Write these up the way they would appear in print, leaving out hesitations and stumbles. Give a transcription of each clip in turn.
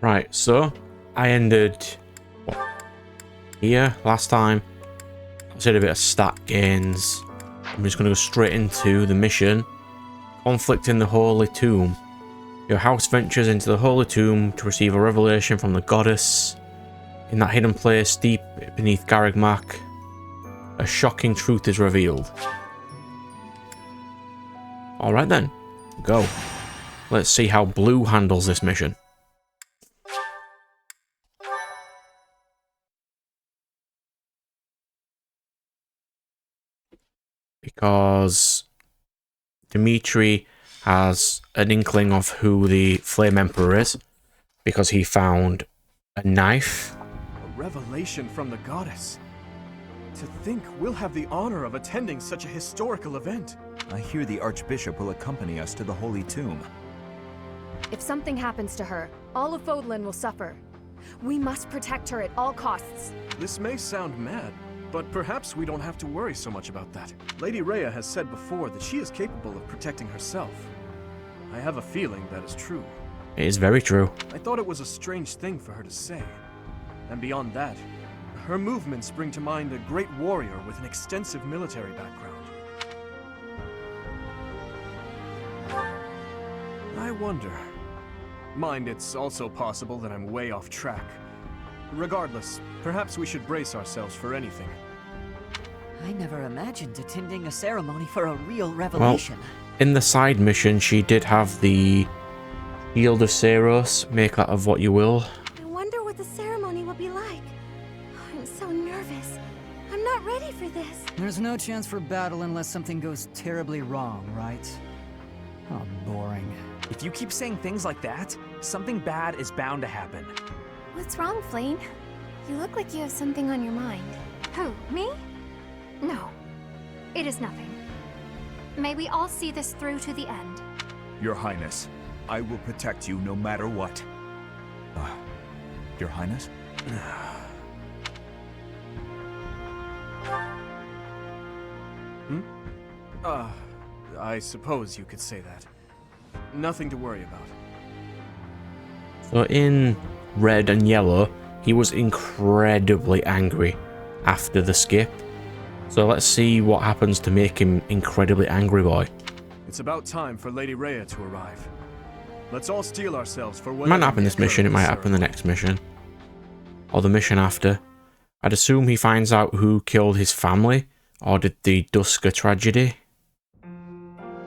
Right, so I ended here last time. I did a bit of stat gains. I'm just going to go straight into the mission. Conflict in the Holy Tomb. Your house ventures into the Holy Tomb to receive a revelation from the goddess. In that hidden place deep beneath Garreg a shocking truth is revealed. Alright then, go. Let's see how Blue handles this mission. Because Dimitri has an inkling of who the Flame Emperor is, because he found a knife. A revelation from the goddess. To think we'll have the honor of attending such a historical event. I hear the Archbishop will accompany us to the Holy Tomb. If something happens to her, all of Fodlan will suffer. We must protect her at all costs. This may sound mad, but perhaps we don't have to worry so much about that. Lady Rhea has said before that she is capable of protecting herself. I have a feeling that is true. It is very true. I thought it was a strange thing for her to say. And beyond that, her movements bring to mind a great warrior with an extensive military background. I wonder. Mind, it's also possible that I'm way off track. Regardless, perhaps we should brace ourselves for anything. I never imagined attending a ceremony for a real revelation. Well, in the side mission, she did have the Shield of Saros. Make that of what you will. I wonder what the ceremony will be like. Oh, I'm so nervous. I'm not ready for this. There's no chance for battle unless something goes terribly wrong, right? Oh, boring. If you keep saying things like that, something bad is bound to happen. What's wrong, Flame? You look like you have something on your mind. Who, me? No. It is nothing. May we all see this through to the end. Your Highness, I will protect you no matter what. Your Highness? I suppose you could say that. Nothing to worry about. So in red and yellow, he was incredibly angry after the skip. So let's see what happens to make him incredibly angry, boy. It's about time for Lady Rhea to arrive. Let's all steel ourselves for what It might not happen this mission, it might happen the next mission. Or the mission after. I'd assume he finds out who killed his family, or did the Duska tragedy.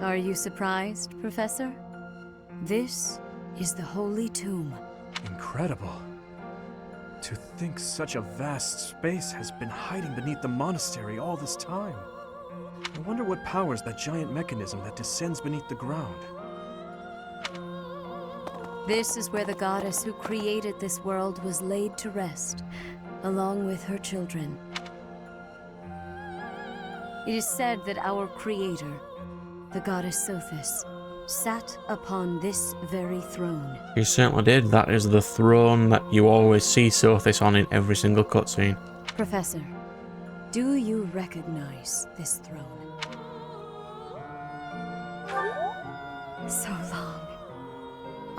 Are you surprised, Professor? This is the Holy Tomb. Incredible. To think such a vast space has been hiding beneath the monastery all this time. I wonder what powers that giant mechanism that descends beneath the ground. This is where the goddess who created this world was laid to rest, along with her children. It is said that our creator, the goddess Sothis, sat upon this very throne. He certainly did. That is the throne that you always see Sothis on in every single cutscene. Professor, do you recognize this throne? So long.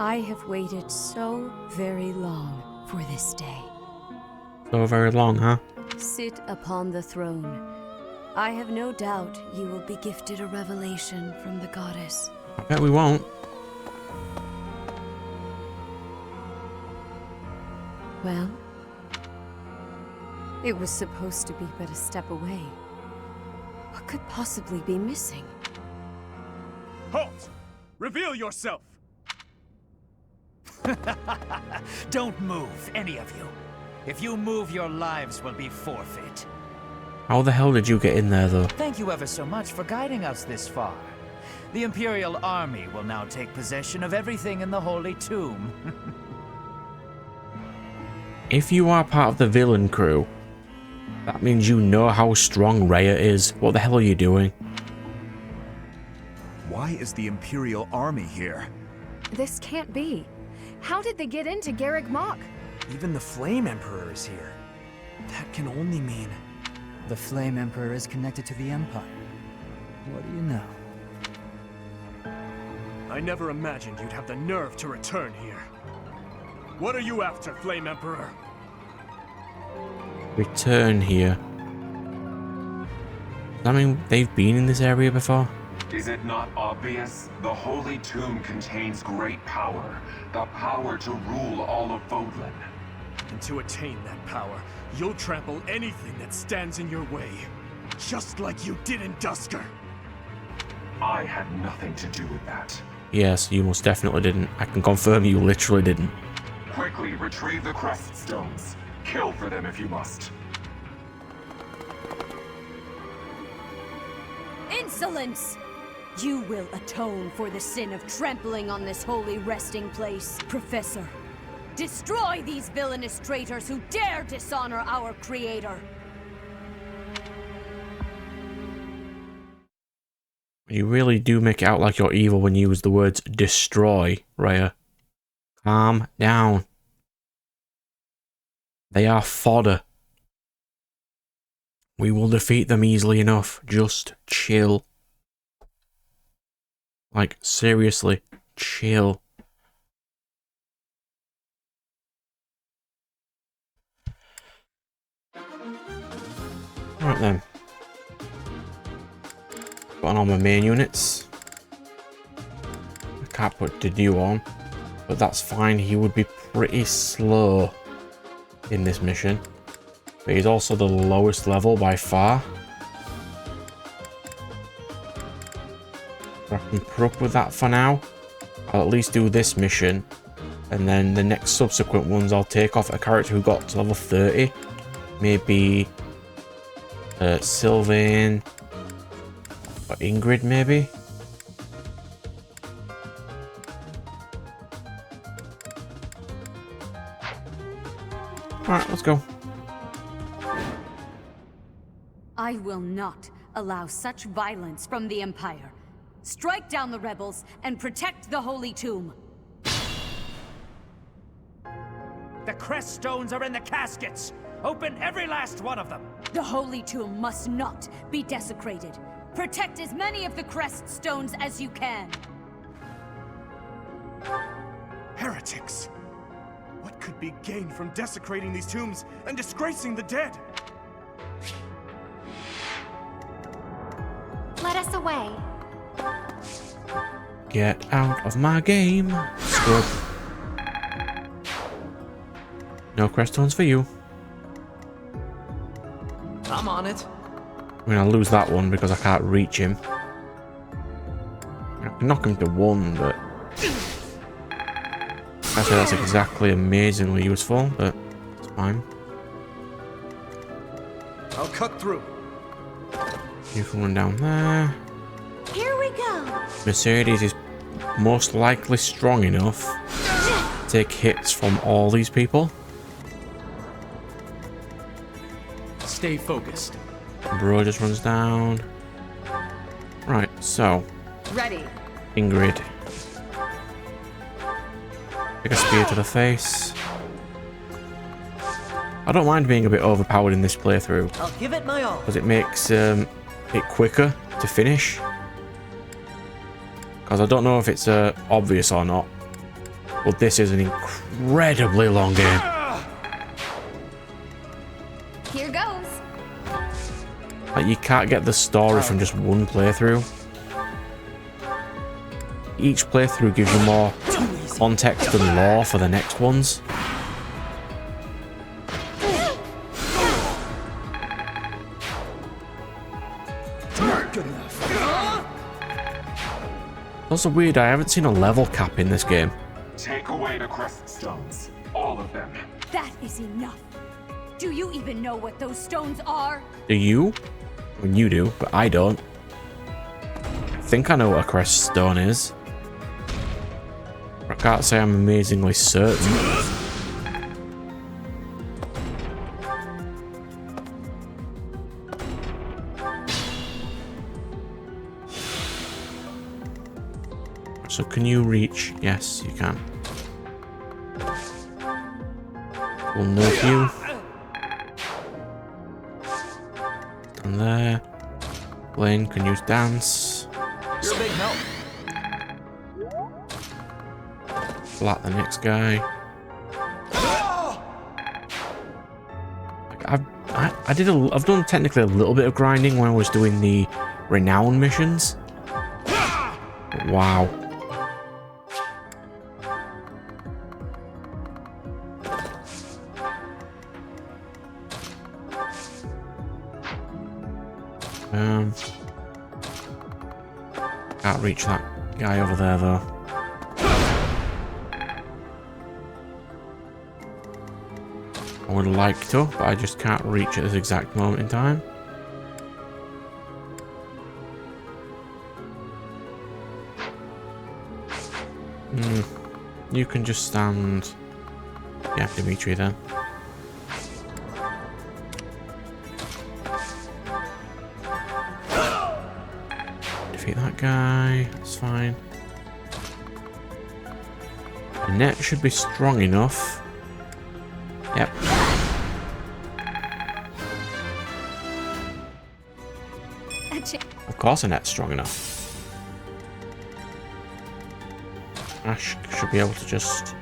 I have waited so very long for this day. So very long, huh? Sit upon the throne. I have no doubt you will be gifted a revelation from the goddess. I bet we won't. Well, it was supposed to be but a step away. What could possibly be missing? Halt! Reveal yourself! Don't move, any of you. If you move, your lives will be forfeit. How the hell did you get in there, though? Thank you ever so much for guiding us this far. The Imperial Army will now take possession of everything in the Holy Tomb. If you are part of the villain crew, that means you know how strong Rhea is. What the hell are you doing? Why is the Imperial Army here? This can't be. How did they get into Garreg Mach? Even the Flame Emperor is here. That can only mean... The Flame Emperor is connected to the Empire. What do you know? I never imagined you'd have the nerve to return here. What are you after, Flame Emperor? Return here. I mean, they've been in this area before. Is it not obvious? The Holy Tomb contains great power. The power to rule all of Fodlan. And to attain that power, you'll trample anything that stands in your way. Just like you did in Dusker. I had nothing to do with that. Yes, you most definitely didn't. I can confirm you literally didn't. Quickly retrieve the Crest Stones. Kill for them if you must. Insolence! You will atone for the sin of trampling on this holy resting place, Professor. Destroy these villainous traitors who dare dishonor our creator. You really do make it out like you're evil when you use the words destroy, Rhea. Calm down. They are fodder. We will defeat them easily enough. Just chill. Like, seriously, chill. Right then. Put on my main units. I can't put Didu on, but that's fine. He would be pretty slow in this mission. But he's also the lowest level by far. I can put up with that for now. I'll at least do this mission. And then the next subsequent ones I'll take off a character who got to level 30. Maybe Sylvain or Ingrid maybe. Alright, let's go. I will not allow such violence from the Empire. Strike down the rebels and protect the Holy Tomb. The Crest Stones are in the caskets! Open every last one of them! The Holy Tomb must not be desecrated. Protect as many of the Crest Stones as you can. Heretics! What could be gained from desecrating these tombs and disgracing the dead? Let us away. Get out of my game, scrub. No crest stones for you. I'm on it. I mean, I'll lose that one because I can't reach him. I can knock him to 1, but actually that's exactly amazingly useful, but it's fine. I'll cut through. You can run down there. Here we go. Mercedes is most likely strong enough to take hits from all these people. Stay focused. Bro just runs down. Right, so Ready. Ingrid. Take a spear to the face. I don't mind being a bit overpowered in this playthrough. I'll give it my all. Because it makes it quicker to finish. Because I don't know if it's obvious or not, but this is an incredibly long game. Here goes. Like, you can't get the story from just one playthrough. Each playthrough gives you more context and lore for the next ones. Good enough. It's also weird, I haven't seen a level cap in this game. Take away the Crest Stones. All of them. That is enough. Do you even know what those stones are? Do you? I mean, you do, but I don't. I think I know what a crest stone is. I can't say I'm amazingly certain. So can you reach? Yes, you can. We'll nerf you. And there. Blaine can use dance. You're a big help. Flat the next guy. I've done technically a little bit of grinding when I was doing the renown missions. Wow. Can't reach that guy over there though. I would like to, but I just can't reach at this exact moment in time. You can just stand. Yeah, Dimitri then. Defeat that guy, that's fine. The net should be strong enough. Yep. Of course, a net's strong enough. Ash should be able to just...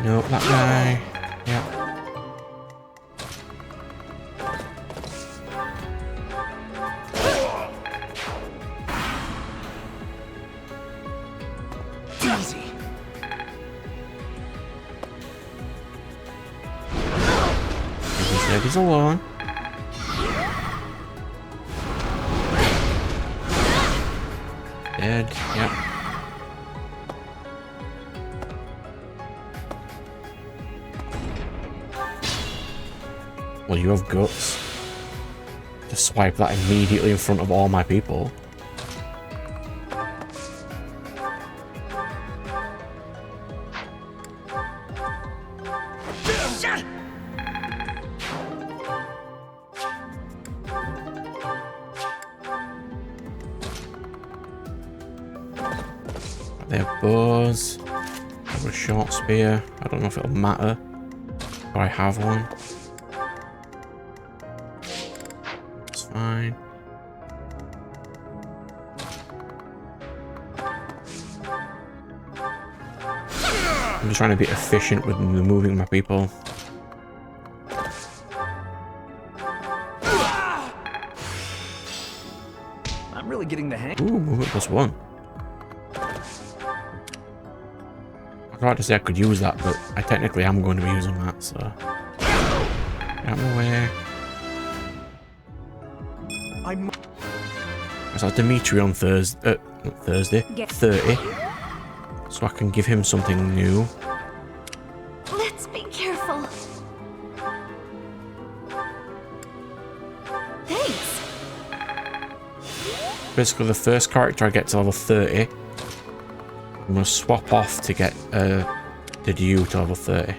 Nope, that guy. Yep. Easy. These ladies alone. Dead, yep. Well, you have guts to swipe that immediately in front of all my people. They have bows. I have a short spear. I don't know if it'll matter. But I have one. It's fine. I'm just trying to be efficient with moving my people. I'm really getting the hang. Ooh, movement +1. I tried to say I could use that, but I technically am going to be using that, so... Get out of my way. I saw Dimitri on Thursday, not Thursday, 30. So I can give him something new. Let's be careful. Thanks. Basically, the first character I get to level 30, I'm going to swap off to get the Dew to level 30.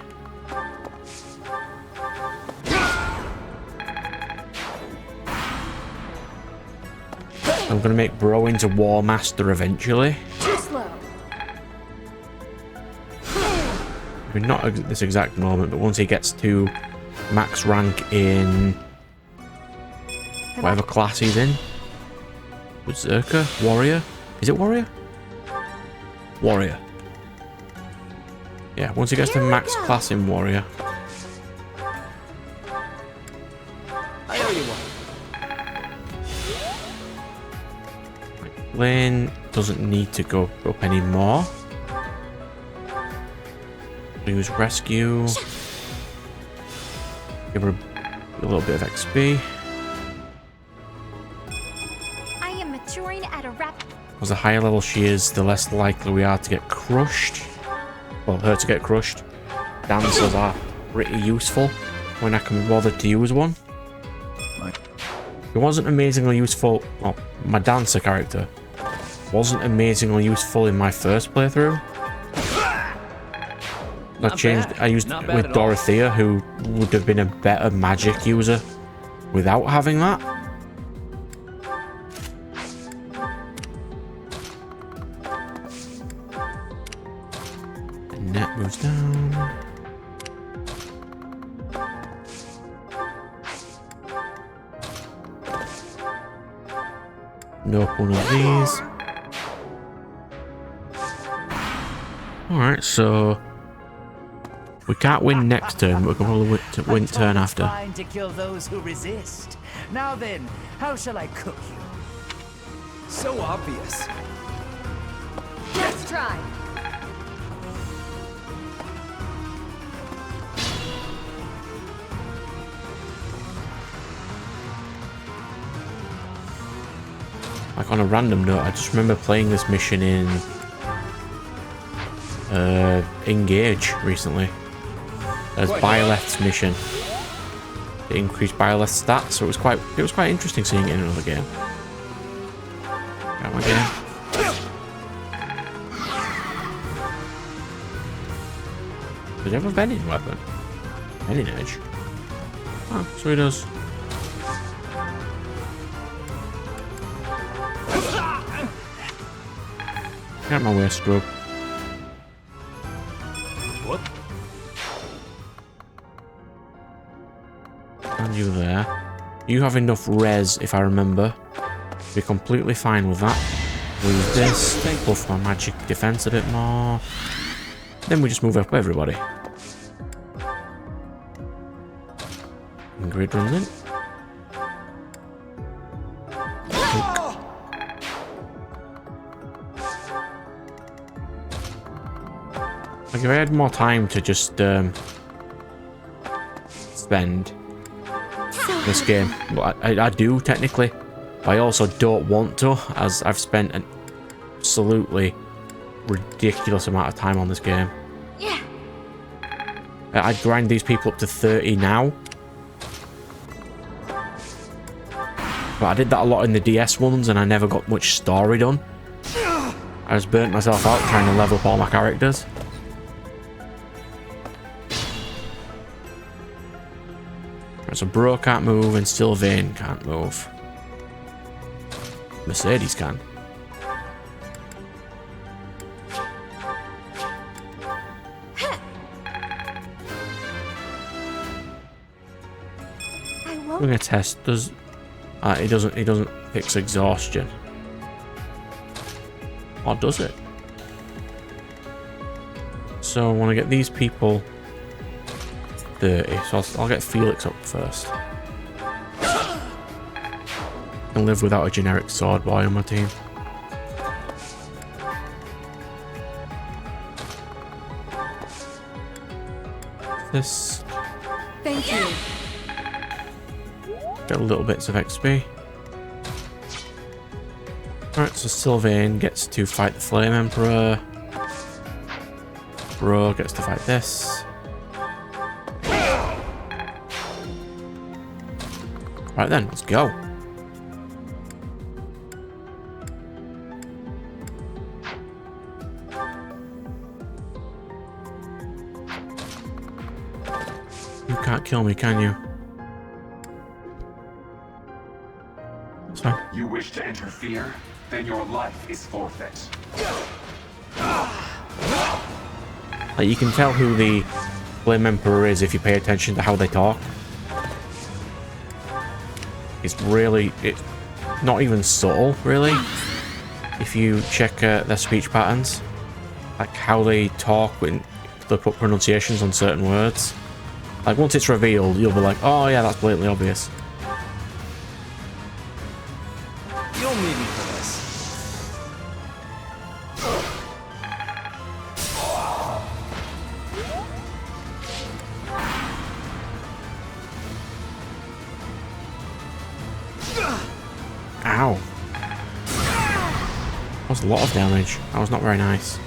I'm going to make Bro into War Master eventually. Too slow. I mean, not at this exact moment, but once he gets to max rank in whatever class he's in. Berserker? Warrior? Is it Warrior? Warrior. Yeah, once he gets to max class in Warrior. I owe you one. Lane doesn't need to go up anymore. Use rescue. Give her a little bit of XP. I am maturing at a rapid. As the higher level she is, the less likely we are to get crushed. Well, her to get crushed. Dancers are pretty useful when I can be bothered to use one. It wasn't amazingly useful. Well, my dancer character wasn't amazingly useful in my first playthrough. I used it with Dorothea, who would have been a better magic user without having that. The net moves down. No one of these. Alright, so We can't win next turn, but we can probably win turn after. Fine to kill those who resist. Now then, how shall I cook you? So obvious. Let's try. Like on a random note, I just remember playing this mission in Engage recently. As Byleth's mission. It increased Byleth's stats, so it was quite interesting seeing it in another game. Got my game. Does he have a bending weapon? Bending edge? Oh, so he does. Get out my way, scrub. What? And you there. You have enough res, if I remember. Be completely fine with that. Use this, buff my magic defense a bit more. Then we just move up everybody. Ingrid runs in. Like if I had more time to just spend this game, well, I do technically, but I also don't want to, as I've spent an absolutely ridiculous amount of time on this game. Yeah. I'd grind these people up to 30 now. But I did that a lot in the DS ones and I never got much story done. I just burnt myself out trying to level up all my characters. Right, so Bro can't move and Sylvain can't move. Mercedes can. We're gonna test. Does it doesn't fix exhaustion, or does it? So I want to get these people 30. So I'll get Felix up first. And live without a generic sword boy on my team. This. Thank you. Get a little bits of XP. Alright, so Sylvain gets to fight the Flame Emperor. Bro gets to fight this. Right then, let's go. You can't kill me, can you? That's fine. You wish to interfere? Then your life is forfeit. Like, you can tell who the Flame Emperor is if you pay attention to how they talk. It's not even subtle, really. If you check their speech patterns, like how they talk when they put pronunciations on certain words. Like once it's revealed, you'll be like, oh yeah, that's blatantly obvious. You don't need me for this. Ow. That was a lot of damage. That was not very nice.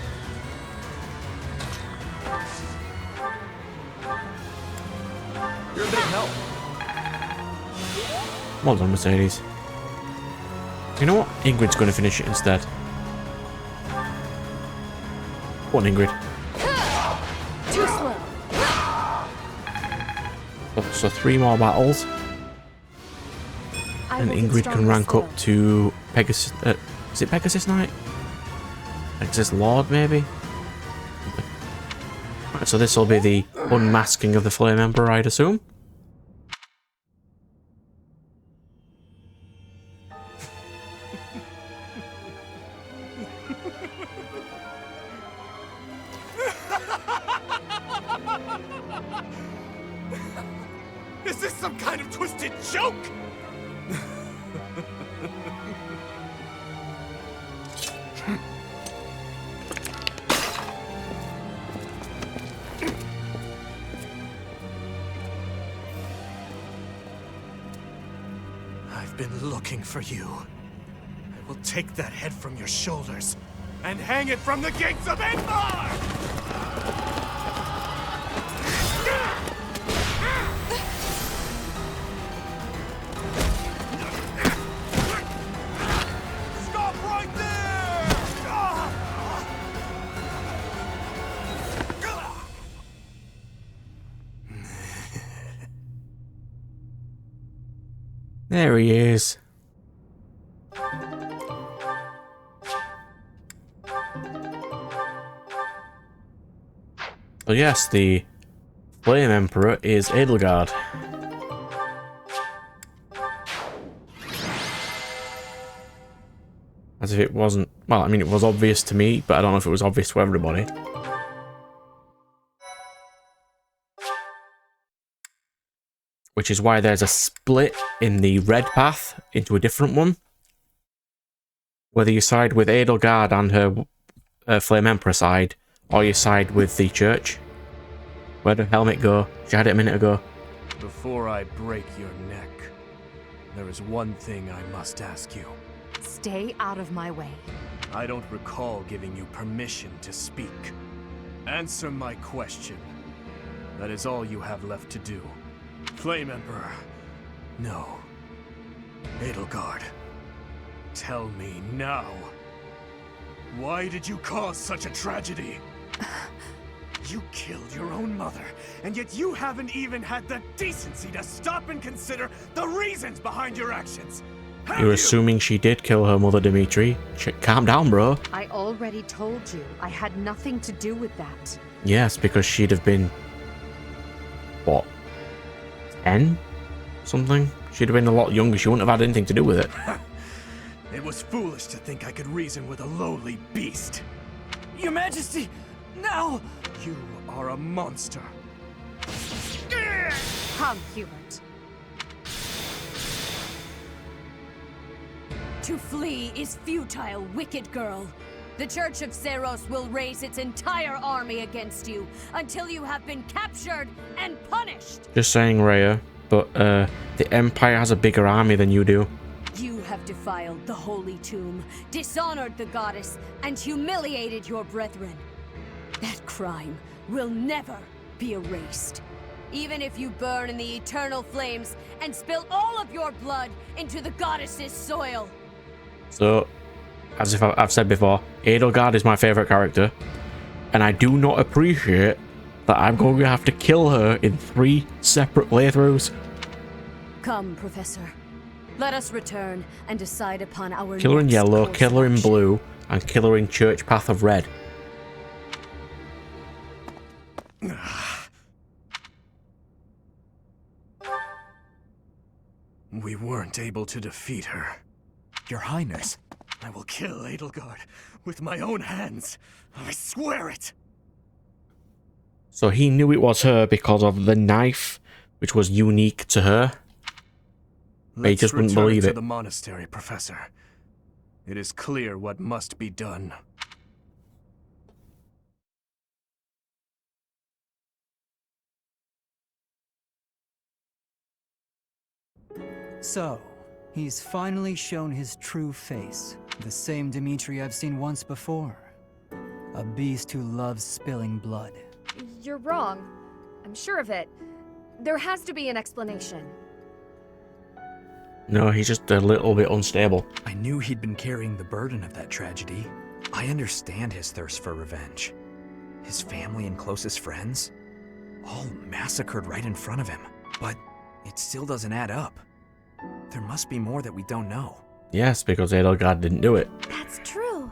You're a big help. Well done, Mercedes. You know what? Ingrid's going to finish it instead. Go on, Ingrid. Too slow. So 3 more battles. And Ingrid can rank up to Pegasus. Is it Pegasus Knight? Pegasus Lord, maybe? Right, so this will be the unmasking of the Flame Emperor, I'd assume. Is this some kind of twisted joke? I've been looking for you. I will take that head from your shoulders and hang it from the gates of Endmar! Stop right there! There he is. So yes, the Flame Emperor is Edelgard. As if it wasn't... Well, I mean, it was obvious to me, but I don't know if it was obvious to everybody. Which is why there's a split in the red path into a different one. Whether you side with Edelgard and her Flame Emperor side, or you side with the church. Where did Helmet go? She had it a minute ago. Before I break your neck, there is one thing I must ask you. Stay out of my way. I don't recall giving you permission to speak. Answer my question. That is all you have left to do. Flame Emperor. No. Edelgard. Tell me now. Why did you cause such a tragedy? You killed your own mother, and yet you haven't even had the decency to stop and consider the reasons behind your actions. You're assuming she did kill her mother, Dimitri. Calm down, bro. I already told you I had nothing to do with that. Yes, because she'd have been... What? 10? Something? She'd have been a lot younger. She wouldn't have had anything to do with it. It was foolish to think I could reason with a lowly beast. Your Majesty, now! You are a monster. Come, Hubert. To flee is futile, wicked girl. The Church of Seros will raise its entire army against you until you have been captured and punished. Just saying, Rhea, but the Empire has a bigger army than you do. You have defiled the Holy Tomb, dishonored the goddess, and humiliated your brethren. That crime will never be erased. Even if you burn in the eternal flames and spill all of your blood into the goddess's soil. So, as if I've said before, Edelgard is my favourite character. And I do not appreciate that I'm going to have to kill her in 3 separate playthroughs. Come, Professor. Let us return and decide upon our Kill her in next yellow, course kill her in of action. blue, and kill her in Church Path of red. We weren't able to defeat her. Your Highness. I will kill Edelgard with my own hands. I swear it. So he knew it was her because of the knife, which was unique to her. But he just wouldn't believe to it. the monastery, Professor. It is clear what must be done. So, he's finally shown his true face. The same Dimitri I've seen once before. A beast who loves spilling blood. You're wrong. I'm sure of it. There has to be an explanation. No, he's just a little bit unstable. I knew he'd been carrying the burden of that tragedy. I understand his thirst for revenge. His family and closest friends, all massacred right in front of him. But it still doesn't add up. There must be more that we don't know. Yes, because Edelgard didn't do it. That's true.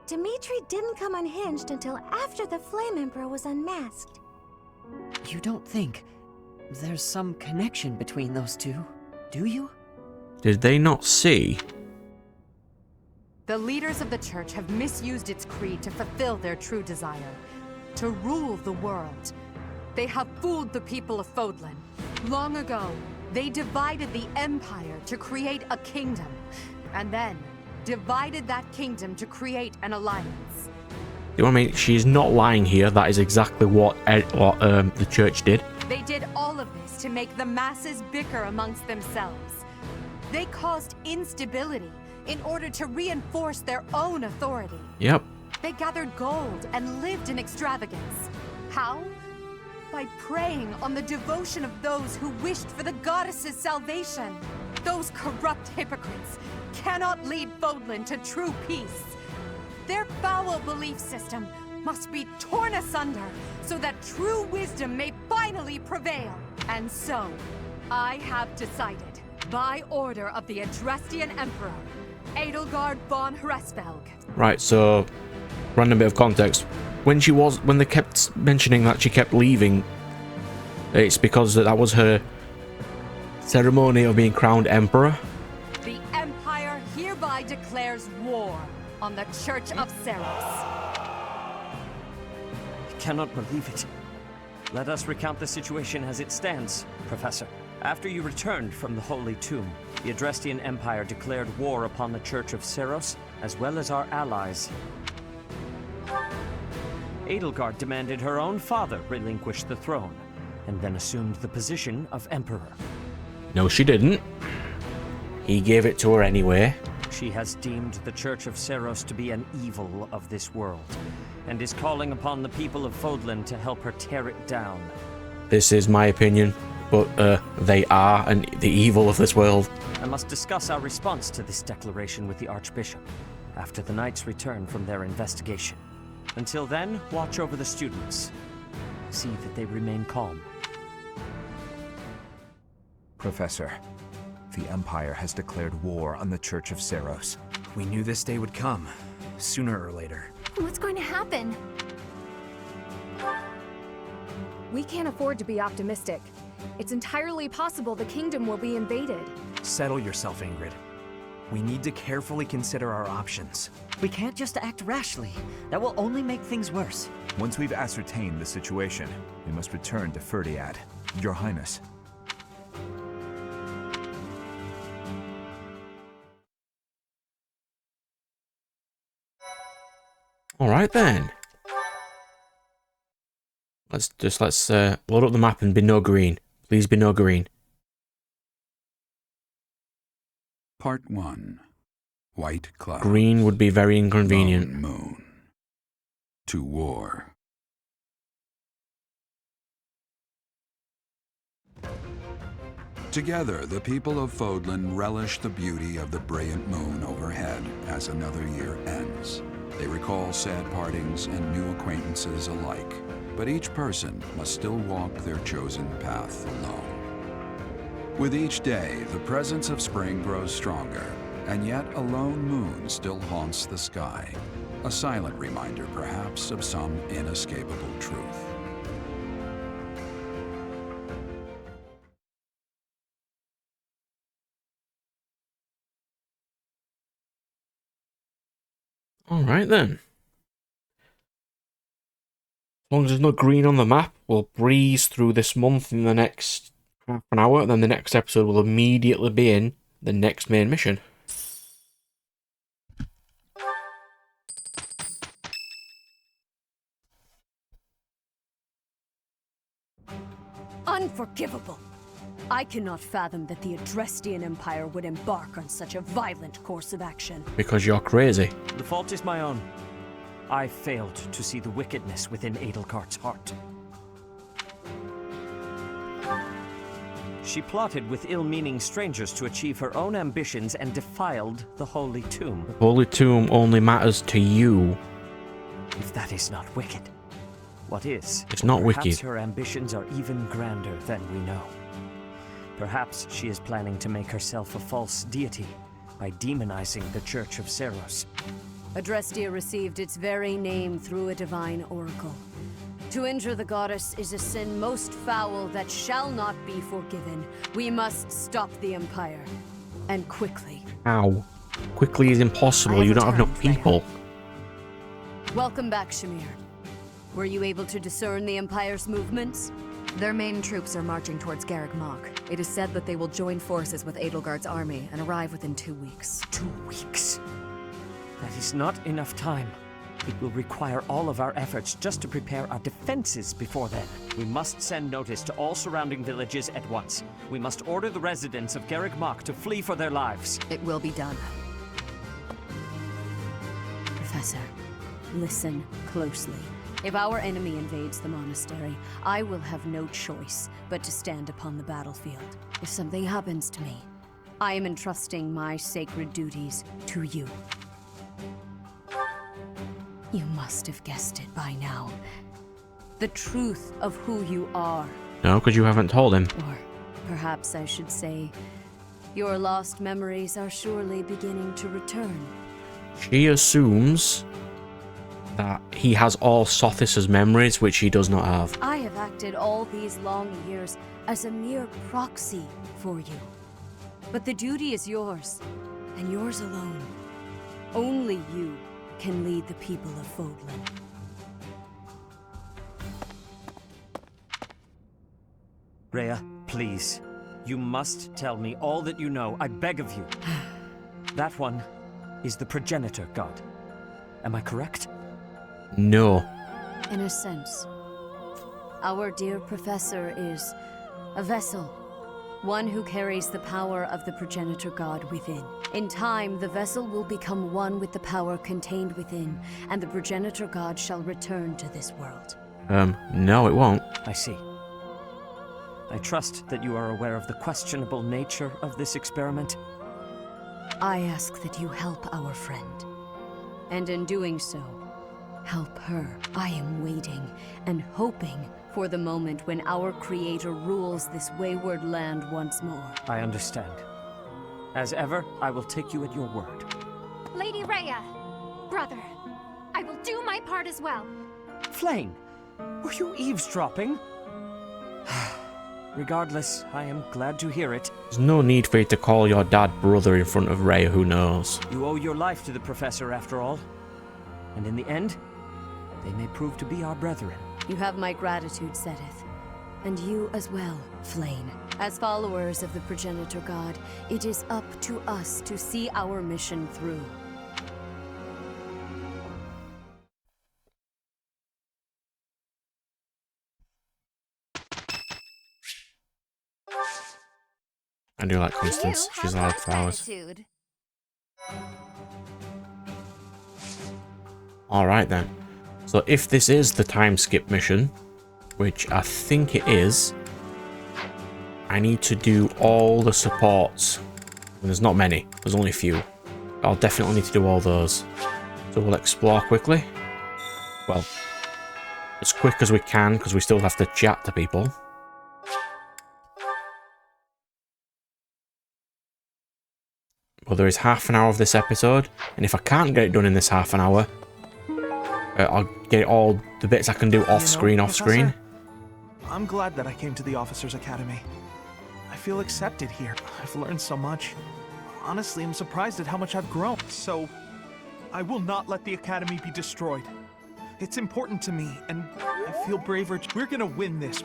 Dimitri didn't come unhinged until after the Flame Emperor was unmasked. You don't think there's some connection between those two, do you? Did they not see? The leaders of the church have misused its creed to fulfill their true desire, to rule the world. They have fooled the people of Fodlan. Long ago, they divided the Empire to create a kingdom, and then divided that kingdom to create an alliance. You know what I mean? She's not lying here. That is exactly what the church did. They did all of this to make the masses bicker amongst themselves. They caused instability in order to reinforce their own authority. Yep. They gathered gold and lived in extravagance. How? By preying on the devotion of those who wished for the goddess's salvation. Those corrupt hypocrites cannot lead Fodlan to true peace. Their foul belief system must be torn asunder so that true wisdom may finally prevail. And so, I have decided, by order of the Adrestian Emperor, Edelgard von Hresvelg. Right, so random bit of context. When they kept mentioning that she kept leaving, it's because that was her ceremony of being crowned emperor. The Empire hereby declares war on the Church of Seros. I cannot believe it. Let us recount the situation as it stands, Professor. After you returned from the Holy Tomb, the Adrestian Empire declared war upon the Church of Seros, as well as our allies. Edelgard demanded her own father relinquish the throne, and then assumed the position of Emperor. No, she didn't. He gave it to her anyway. She has deemed the Church of Seros to be an evil of this world, and is calling upon the people of Fodlan to help her tear it down. This is my opinion, but they are the evil of this world. I must discuss our response to this declaration with the Archbishop, after the Knights return from their investigation. Until then, watch over the students. See that they remain calm. Professor, the Empire has declared war on the Church of Seros. We knew this day would come, sooner or later. What's going to happen? We can't afford to be optimistic. It's entirely possible the kingdom will be invaded. Settle yourself, Ingrid. We need to carefully consider our options. We can't just act rashly. That will only make things worse. Once we've ascertained the situation, we must return to Ferdiad. Your Highness. All right then. Let's load up the map and be no green. Please be no green. Part 1. White cloud. Green would be very inconvenient. Lone moon. To war. Together, the people of Fodlan relish the beauty of the brilliant moon overhead as another year ends. They recall sad partings and new acquaintances alike, but each person must still walk their chosen path alone. With each day, the presence of spring grows stronger, and yet a lone moon still haunts the sky, a silent reminder perhaps of some inescapable truth. All right then. As long as there's no green on the map, we'll breeze through this month in the next half an hour, and then the next episode will immediately be in the next main mission. Unforgivable! I cannot fathom that the Adrestian Empire would embark on such a violent course of action. Because you're crazy. The fault is my own. I failed to see the wickedness within Edelgard's heart. She plotted with ill-meaning strangers to achieve her own ambitions and defiled the Holy Tomb. The Holy Tomb only matters to you. If that is not wicked, what is? It's not Perhaps wicked. Her ambitions are even grander than we know. Perhaps she is planning to make herself a false deity by demonizing the Church of Seros. Adrestia received its very name through a divine oracle. To injure the goddess is a sin most foul that shall not be forgiven. We must stop the Empire. And quickly. How? Quickly is impossible. You don't have enough people. Welcome back, Shamir. Were you able to discern the Empire's movements? Their main troops are marching towards Garreg Mach. It is said that they will join forces with Edelgard's army and arrive within 2 weeks. 2 weeks? That is not enough time. It will require all of our efforts just to prepare our defenses before then. We must send notice to all surrounding villages at once. We must order the residents of Garreg Mach to flee for their lives. It will be done. Professor, listen closely. If our enemy invades the monastery, I will have no choice but to stand upon the battlefield. If something happens to me, I am entrusting my sacred duties to you. You must have guessed it by now. The truth of who you are. No, because you haven't told him. Or perhaps I should say, your lost memories are surely beginning to return. She assumes that he has all Sothis's memories, which he does not have. I have acted all these long years as a mere proxy for you. But the duty is yours, and yours alone. Only you can lead the people of Fodlan. Rhea, please. You must tell me all that you know, I beg of you. That one is the progenitor god. Am I correct? No. In a sense. Our dear professor is a vessel. One who carries the power of the progenitor god within. In time, the vessel will become one with the power contained within, and the progenitor god shall return to this world. No, it won't. I see. I trust that you are aware of the questionable nature of this experiment. I ask that you help our friend. And in doing so, help her. I am waiting and hoping for the moment when our creator rules this wayward land once more. I understand. As ever, I will take you at your word. Lady Rhea! Brother, I will do my part as well. Flame! Were you eavesdropping? Regardless, I am glad to hear it. There's no need for you to call your dad brother in front of Rhea, who knows. You owe your life to the professor after all. And in the end, they may prove to be our brethren. You have my gratitude, Sedith. And you as well, Flame. As followers of the progenitor god, it is up to us to see our mission through. I do like Constance. She's allowed flowers. Alright then. So if this is the time skip mission, which I think it is, I need to do all the supports. And there's not many. There's only a few. I'll definitely need to do all those. So we'll explore quickly. Well, as quick as we can, because we still have to chat to people. Well, there is half an hour of this episode, and if I can't get it done in this half an hour, I'll get all the bits I can do off screen. I'm glad that I came to the Officers Academy. I feel accepted here. I've learned so much. Honestly, I'm surprised at how much I've grown. So, I will not let the Academy be destroyed. It's important to me, and I feel braver. We're gonna win this.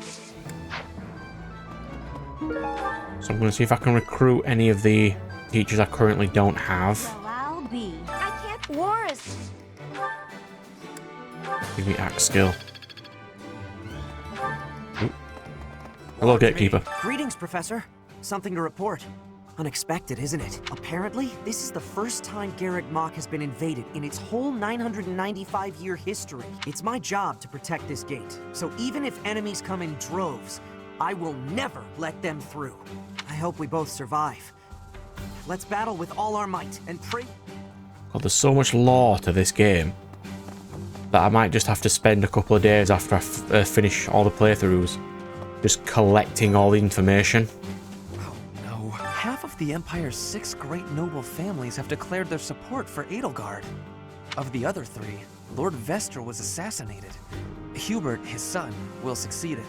So I'm going to see if I can recruit any of the teachers I currently don't have. Well, I'll be. I can't. Wars. Give me axe skill. Ooh. Hello, Gatekeeper. Greetings, Professor. Something to report. Unexpected, isn't it? Apparently, this is the first time Garreg Mach has been invaded in its whole 995-year history. It's my job to protect this gate, so even if enemies come in droves, I will never let them through. I hope we both survive. Let's battle with all our might and pray. God, there's so much lore to this game that I might just have to spend a couple of days after I finish all the playthroughs just collecting all the information. No. Half of the Empire's 6 great noble families have declared their support for Edelgard. Of the other 3, Lord Vestra was assassinated. Hubert, his son, will succeed him.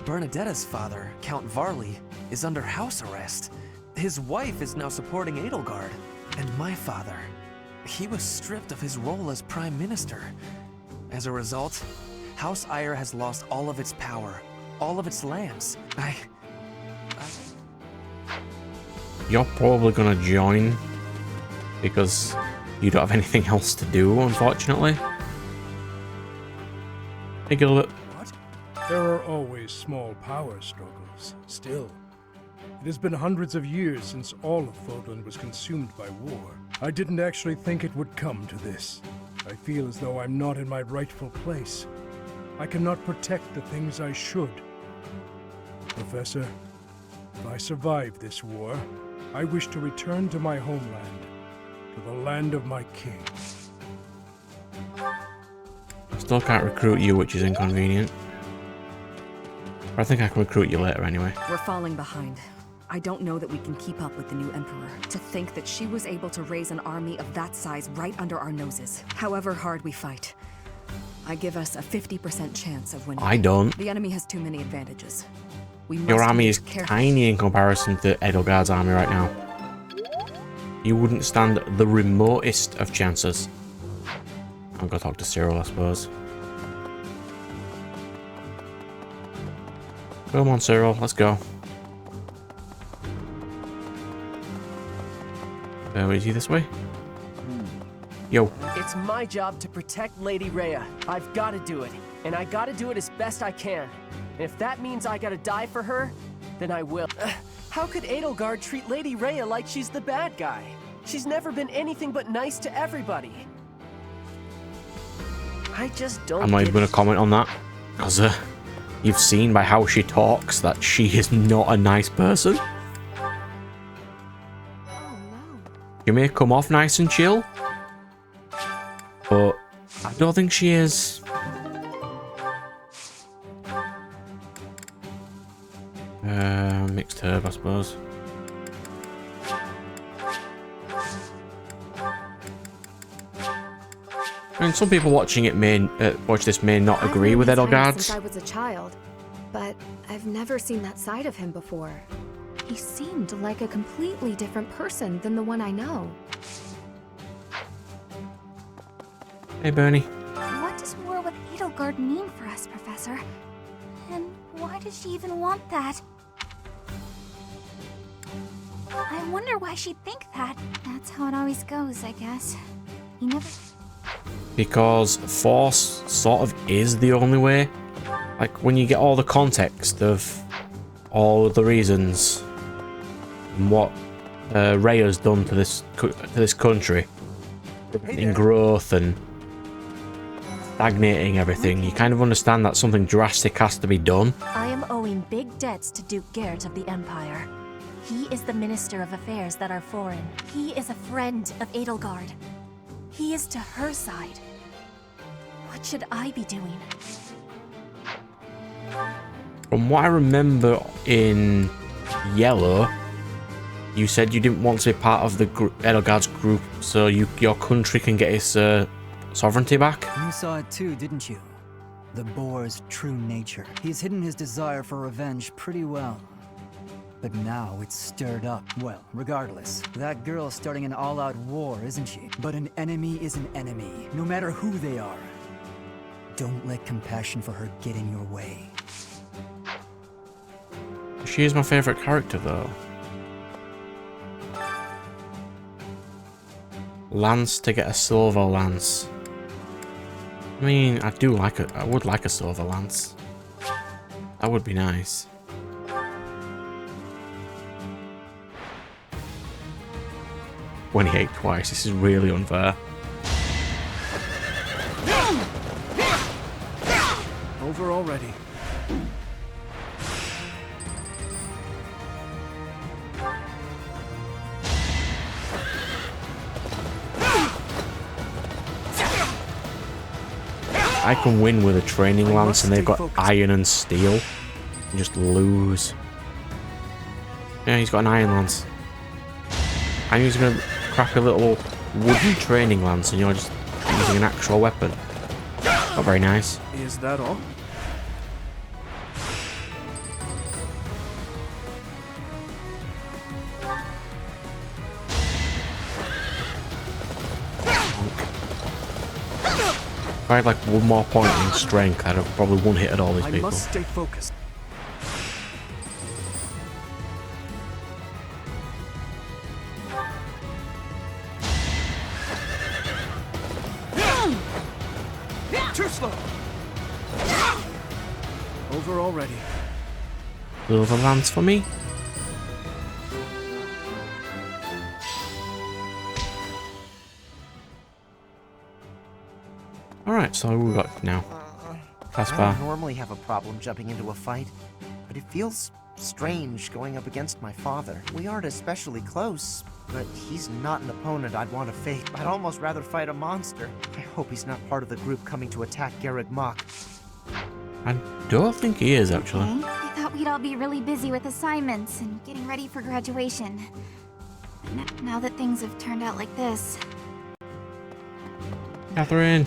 Bernadetta's father, Count Varley, is under house arrest. His wife is now supporting Edelgard. And my father, he was stripped of his role as Prime Minister. As a result, House Ire has lost all of its power, all of its lands. You're probably gonna join because you don't have anything else to do, unfortunately. Hey, Gilbert. What? There are always small power struggles, still. It has been hundreds of years since all of Fodlan was consumed by war. I didn't actually think it would come to this. I feel as though I'm not in my rightful place. I cannot protect the things I should. Professor, if I survive this war, I wish to return to my homeland, to the land of my king. I still can't recruit you, which is inconvenient. But I think I can recruit you later anyway. We're falling behind. I don't know that we can keep up with the new Emperor. To think that she was able to raise an army of that size right under our noses. However hard we fight, I give us a 50% chance of winning. I don't. The enemy has too many advantages. Your army is tiny in comparison to Edelgard's army right now. You wouldn't stand the remotest of chances. I'm gonna talk to Cyril, I suppose. Come on, Cyril, let's go. Is he this way? Yo. It's my job to protect Lady Rhea. I've got to do it, and I got to do it as best I can. And if that means I got to die for her, then I will. How could Edelgard treat Lady Rhea like she's the bad guy? She's never been anything but nice to everybody. I just don't. I'm not even going to comment on that, because you've seen by how she talks that she is not a nice person. She may come off nice and chill, but I don't think she is. Mixed herb, I suppose. I mean, some people watching it may watch this may not agree with Edelgard. Since I was a child, but I've never seen that side of him before. He seemed like a completely different person than the one I know. Hey, Bernie. What does war with Edelgard mean for us, Professor? And why does she even want that? I wonder why she'd think that. That's how it always goes, I guess. You never... Because force sort of is the only way. Like, when you get all the context of all the reasons and what Rhea's done to this country in growth and stagnating everything, you kind of understand that something drastic has to be done. I am owing big debts to Duke Gert of the Empire. He is the Minister of Affairs that are foreign. He is a friend of Edelgard. He is to her side. What should I be doing? From what I remember in Yellow, you said you didn't want to be part of the Edelgard's group so your country can get its sovereignty back. You saw it too, didn't you? The boar's true nature. He's hidden his desire for revenge pretty well. But now it's stirred up. Well, regardless, that girl's starting an all-out war, isn't she? But an enemy is an enemy, no matter who they are. Don't let compassion for her get in your way. She is my favorite character, though. Lance to get a silver lance. I mean, I would like a silver lance. That would be nice. When he ate twice, this is really unfair. Over already. I can win with a training lance and they've got iron and steel. And just lose. Yeah, he's got an iron lance. I'm using a crappy little wooden training lance and you're just using an actual weapon. Not very nice. Is that all? If I had like one more point in strength, I'd have probably one-hitted all these I people. must stay focused. Too slow. Over already. Silver lance for me. Alright, so we got now. I Caspar. don't normally have a problem jumping into a fight, but it feels strange going up against my father. We aren't especially close, but he's not an opponent I'd want to face. I'd almost rather fight a monster. I hope he's not part of the group coming to attack Garreg Mach. I don't think he is, actually. I thought we'd all be really busy with assignments and getting ready for graduation. But now that things have turned out like this... Catherine.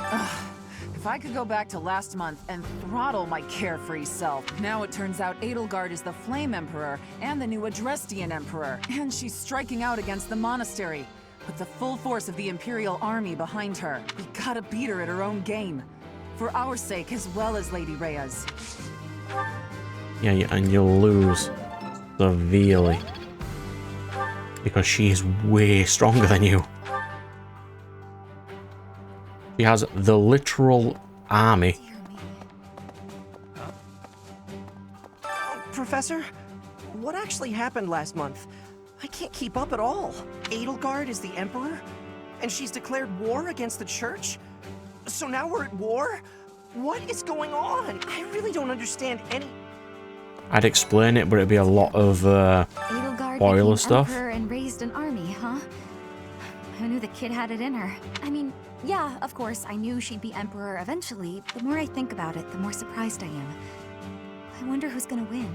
If I could go back to last month and throttle my carefree self. Now it turns out Edelgard is the Flame Emperor and the new Adrestian Emperor. And she's striking out against the monastery with the full force of the Imperial Army behind her. We gotta beat her at her own game. For our sake as well as Lady Rhea's. Yeah, and you'll lose severely. Because she is way stronger than you. She has the literal army. Professor, what actually happened last month? I can't keep up at all. Edelgard is the Emperor? And she's declared war against the Church? So now we're at war? What is going on? I really don't understand any... I'd explain it, but it'd be a lot of Edelgard spoiler became stuff. Emperor and raised an army, huh? Who knew the kid had it in her? I mean, yeah, of course, I knew she'd be Emperor eventually. The more I think about it, the more surprised I am. I wonder who's gonna win.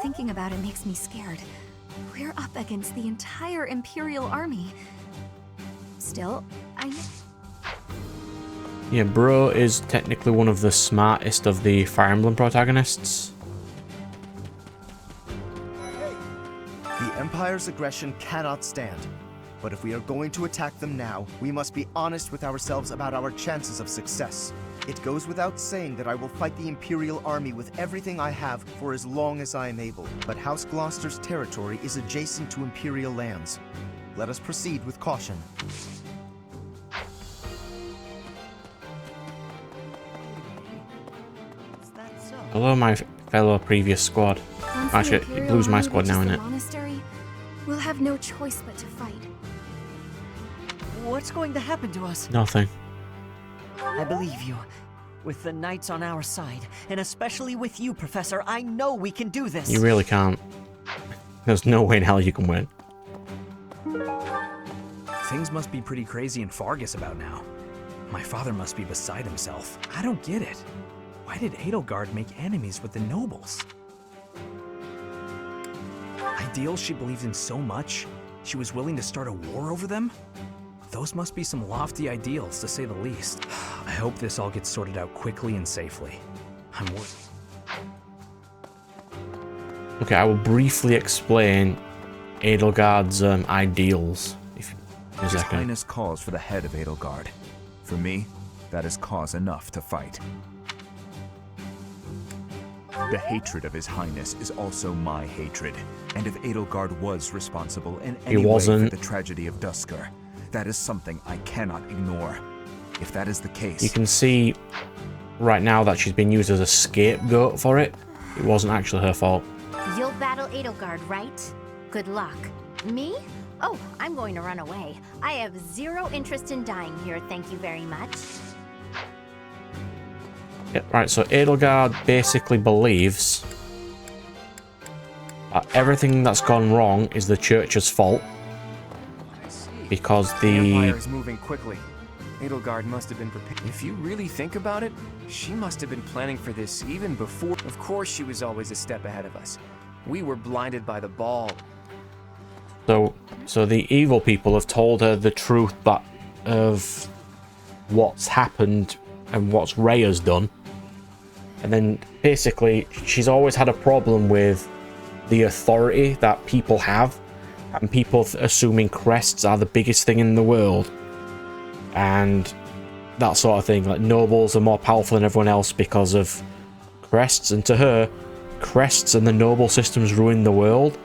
Thinking about it makes me scared. We're up against the entire Imperial army. Still, Yeah, Bro is technically one of the smartest of the Fire Emblem protagonists. The Empire's aggression cannot stand. But if we are going to attack them now, we must be honest with ourselves about our chances of success. It goes without saying that I will fight the Imperial Army with everything I have for as long as I am able. But House Gloucester's territory is adjacent to Imperial lands. Let us proceed with caution. Hello, my fellow previous squad. once Actually, the Imperial Blue's my army squad now, reaches the innit? monastery, we'll have no choice but to fight. What's going to happen to us? Nothing. I believe you. With the knights on our side, and especially with you, Professor, I know we can do this. You really can't. There's no way in hell you can win. Things must be pretty crazy in Fargus about now. My father must be beside himself. I don't get it. Why did Edelgard make enemies with the nobles? Ideals she believed in so much, she was willing to start a war over them? Those must be some lofty ideals, to say the least. I hope this all gets sorted out quickly and safely. I'm worried. Okay, I will briefly explain Edelgard's ideals. In a His second. Highness calls for the head of Edelgard. For me, that is cause enough to fight. The hatred of His Highness is also my hatred. And if Edelgard was responsible in any way wasn't. for the tragedy of Duscur, that is something I cannot ignore. If that is the case... You can see right now that she's been used as a scapegoat for it. It wasn't actually her fault. You'll battle Edelgard, right? Good luck. Me? Oh, I'm going to run away. I have zero interest in dying here, thank you very much. Yeah, right, so Edelgard basically believes that everything that's gone wrong is the Church's fault. Because The the... Empire is moving quickly. Edelgard must have been prepared. If you really think about it, she must have been planning for this even before. Of course she was always a step ahead of us. We were blinded by the ball. So the evil people have told her the truth of what's happened and what's Rhea's done. And then basically she's always had a problem with the authority that people have and people assuming crests are the biggest thing in the world. and that sort of thing. Like, nobles are more powerful than everyone else because of crests, and to her, crests and the noble systems ruin the world,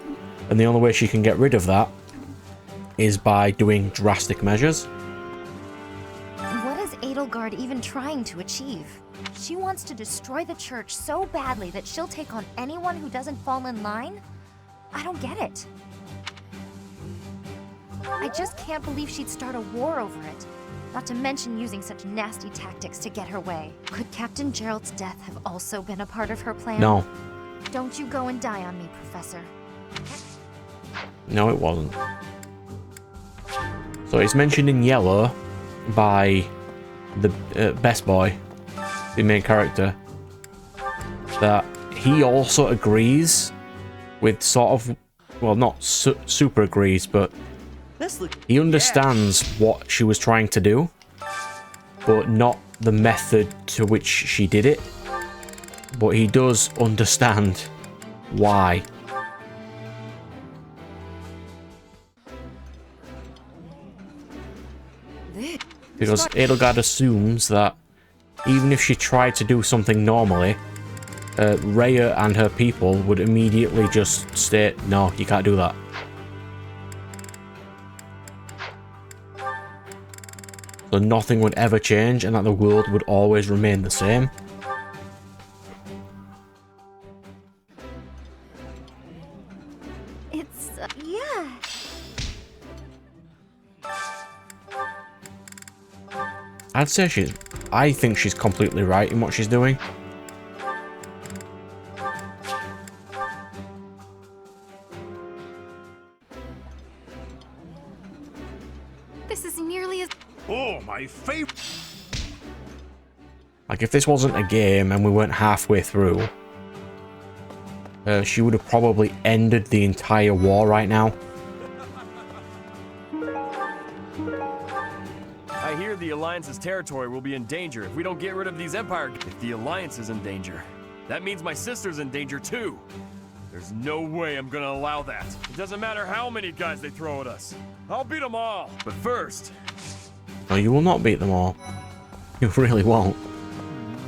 and the only way she can get rid of that is by doing drastic measures. What is Edelgard even trying to achieve? She wants to destroy the church so badly that she'll take on anyone who doesn't fall in line? I don't get it. I just can't believe she'd start a war over it. Not to mention using such nasty tactics to get her way. Could Captain Gerald's death have also been a part of her plan? No. Don't you go and die on me, Professor. No, it wasn't. So it's mentioned in yellow by the best boy, the main character, that he also agrees with sort of, well, not super agrees, but he understands what she was trying to do, but not the method to which she did it. But he does understand why. Because Edelgard assumes that even if she tried to do something normally, Rhea and her people would immediately just state, no, you can't do that. So nothing would ever change, and that the world would always remain the same. It's, yeah. I'd say I think she's completely right in what she's doing. This is nearly as... Oh, my favorite. Like, if this wasn't a game and we weren't halfway through, she would have probably ended the entire war right now. I hear the Alliance's territory will be in danger if we don't get rid of these Empire... If the Alliance is in danger, that means my sister's in danger too. There's no way I'm gonna allow that. It doesn't matter how many guys they throw at us. I'll beat them all. But first... No, you will not beat them all. You really won't.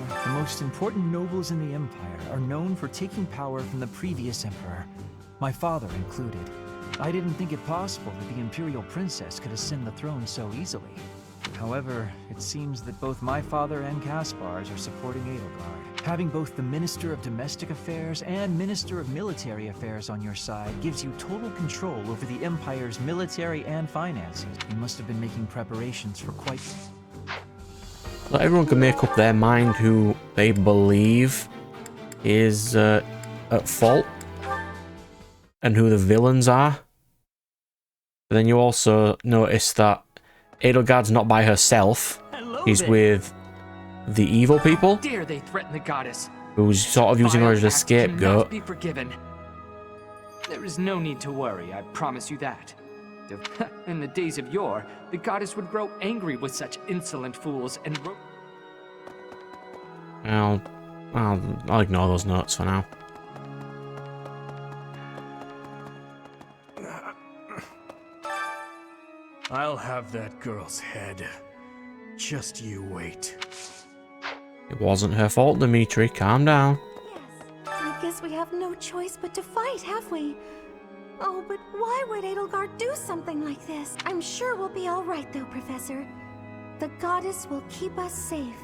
The most important nobles in the Empire are known for taking power from the previous Emperor, my father included. I didn't think it possible that the Imperial Princess could ascend the throne so easily. However, it seems that both my father and Caspar's are supporting Edelgard. Having both the Minister of Domestic Affairs and Minister of Military Affairs on your side gives you total control over the Empire's military and finances. You must have been making preparations for quite... Well, everyone can make up their mind who they believe is at fault and who the villains are. But then you also notice that Edelgard's not by herself. He's with the evil people, Dare they threaten the goddess? who's sort of using her as a scapegoat. Be forgiven. There is no need to worry, I promise you that. In the days of yore, the goddess would grow angry with such insolent fools and... I'll ignore those notes for now. I'll have that girl's head. Just you wait. It wasn't her fault, Dimitri. Calm down. I guess we have no choice but to fight, have we? Oh, but why would Edelgard do something like this? I'm sure we'll be all right, though, Professor. The goddess will keep us safe.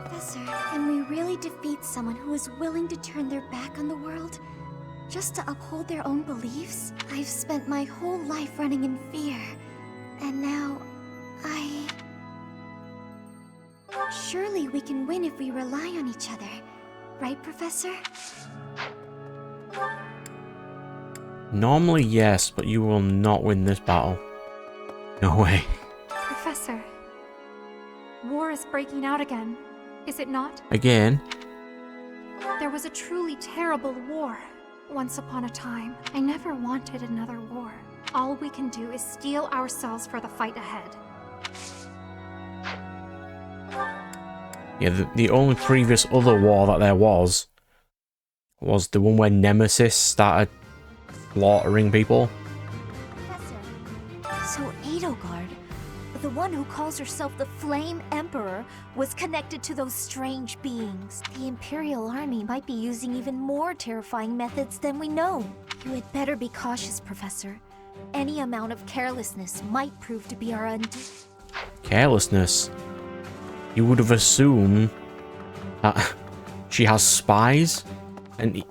Professor, can we really defeat someone who is willing to turn their back on the world just to uphold their own beliefs? I've spent my whole life running in fear, and now Surely we can win if we rely on each other, right, Professor? Normally, yes, but you will not win this battle. No way. Professor, war is breaking out again, is it not? Again? There was a truly terrible war once upon a time. I never wanted another war. All we can do is steel ourselves for the fight ahead. Yeah, the only previous other war that there was the one where Nemesis started slaughtering people. So the one who calls herself the Flame Emperor was connected to those strange beings. The Imperial Army might be using even more terrifying methods than we know. You had better be cautious, Professor. Any amount of carelessness might prove to be our undoing. Carelessness? You would have assumed that she has spies? And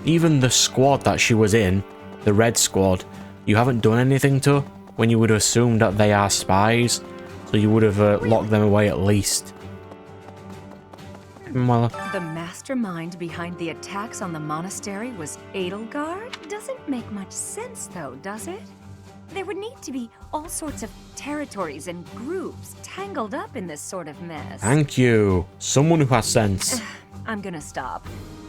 even the squad that she was in, the Red Squad, you haven't done anything to when you would have assumed that they are spies. So you would have locked them away at least. Well, The mastermind behind the attacks on the monastery was Edelgard? Doesn't make much sense though, does it? There would need to be all sorts of territories and groups tangled up in this sort of mess. thank you. Someone who has sense. I'm gonna stop.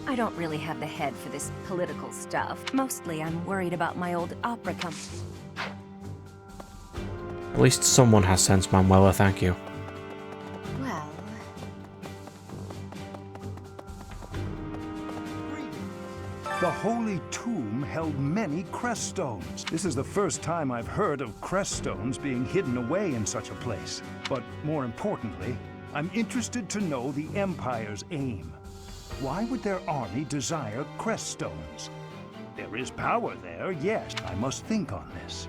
I don't really have the head for this political stuff. Mostly I'm worried about my old opera company. At least someone has sense, Manuela, thank you. Well, The Holy Tomb held many crest stones. This is the first time I've heard of crest stones being hidden away in such a place. But more importantly, I'm interested to know the Empire's aim. Why would their army desire crest stones? There is power there, yes. I must think on this.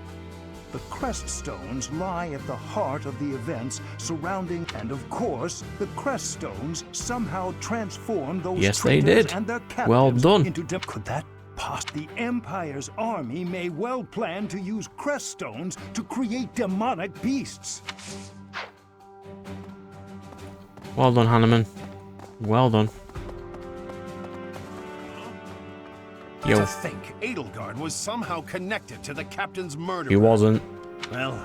The crest stones lie at the heart of the events surrounding, and of course, the crest stones somehow transform those Yes, they traitors did. and their captives Well done. into could that the Empire's army may well plan to use crest stones to create demonic beasts. Well done, Hanneman. Well done. Yo, To think Edelgard was somehow connected to the captain's murder. he wasn't. Well,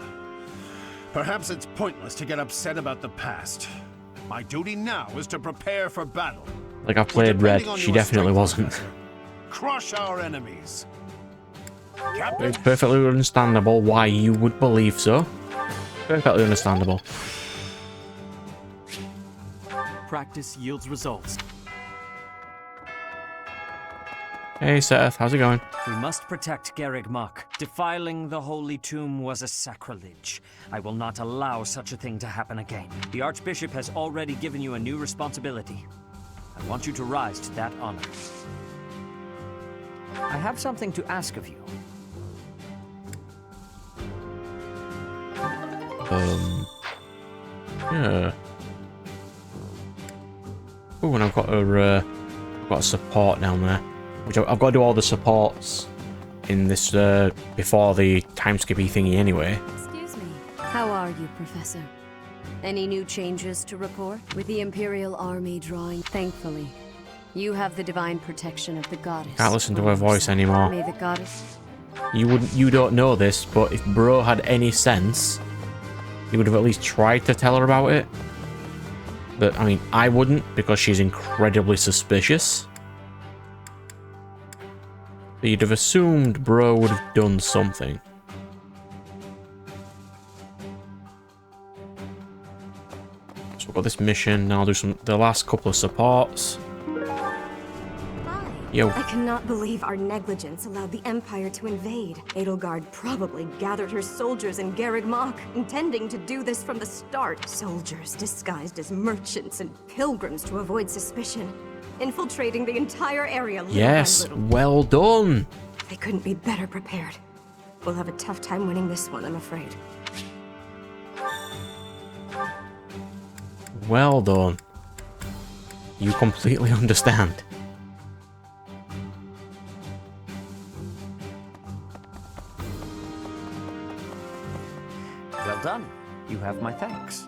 perhaps it's pointless to get upset about the past. My duty now is to prepare for battle. Like I played Red, Depending on she your definitely strength, wasn't. Crush our enemies. Captain, It's perfectly understandable why you would believe so. Perfectly understandable. Practice yields results. Hey Seth, how's it going? We must protect Garreg Mach. Defiling the Holy Tomb was a sacrilege. I will not allow such a thing to happen again. The Archbishop has already given you a new responsibility. I want you to rise to that honor. I have something to ask of you. Yeah. Oh, and I've got a support down there. Which I've got to do all the supports in this before the time skippy thingy anyway. Excuse me. How are you, Professor? Any new changes to report? With the Imperial Army drawing, thankfully, you have the divine protection of the goddess. Can't listen to her voice anymore. May the goddess... You don't know this, but if Bro had any sense, he would have at least tried to tell her about it. But I mean, I wouldn't, because she's incredibly suspicious. But you'd have assumed Bro would have done something. So we've got this mission, now I'll do the last couple of supports. Yo. I cannot believe our negligence allowed the Empire to invade. Edelgard probably gathered her soldiers in Garreg Mach, intending to do this from the start. Soldiers disguised as merchants and pilgrims to avoid suspicion, infiltrating the entire area little Yes, by little. well done. They couldn't be better prepared. We'll have a tough time winning this one, I'm afraid. Well done. You completely understand. Well done. You have my thanks.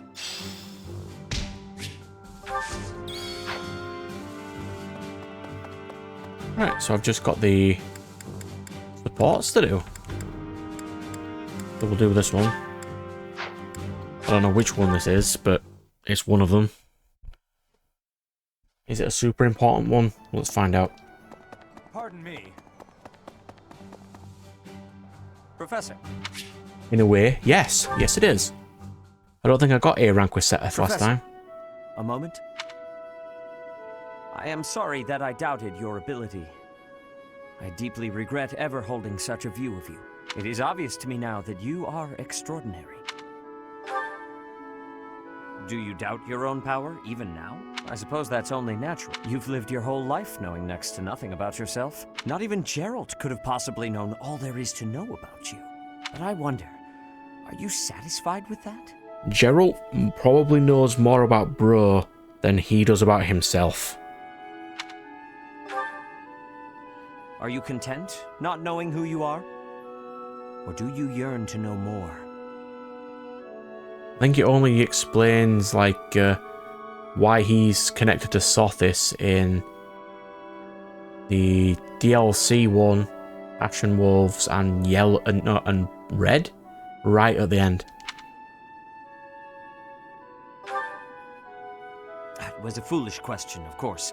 Right, so I've just got the supports to do. So we'll do this one. I don't know which one this is, but it's one of them. Is it a super important one? Let's find out. Pardon me. Professor. In a way, yes. Yes, it is. I don't think I got A rank with Seteth last time. A moment. I am sorry that I doubted your ability. I deeply regret ever holding such a view of you. It is obvious to me now that you are extraordinary. Do you doubt your own power, even now? I suppose that's only natural. You've lived your whole life knowing next to nothing about yourself. Not even Gerald could have possibly known all there is to know about you. But I wonder, are you satisfied with that? Gerald probably knows more about Bro than he does about himself. Are you content, not knowing who you are? Or do you yearn to know more? I think it only explains, like, why he's connected to Sothis in the DLC one, Ashen Wolves, and Yellow and Red, right at the end. That was a foolish question, of course.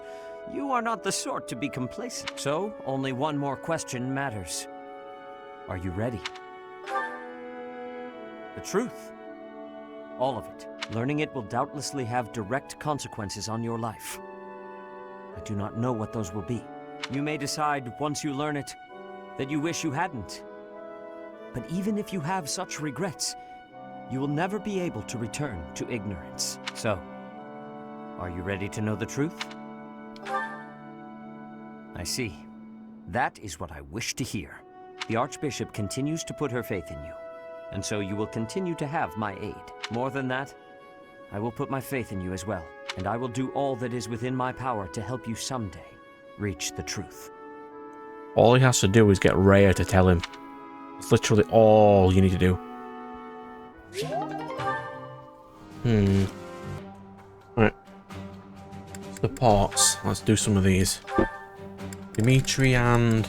You are not the sort to be complacent. So, only one more question matters. Are you ready? The truth. All of it. Learning it will doubtlessly have direct consequences on your life. I do not know what those will be. You may decide, once you learn it, that you wish you hadn't. But even if you have such regrets, you will never be able to return to ignorance. So, are you ready to know the truth? I see. That is what I wish to hear. The Archbishop continues to put her faith in you, and so you will continue to have my aid. More than that, I will put my faith in you as well, and I will do all that is within my power to help you someday reach the truth. All he has to do is get Rhea to tell him. It's literally all you need to do. Right. The parts. Let's do some of these. Dimitri and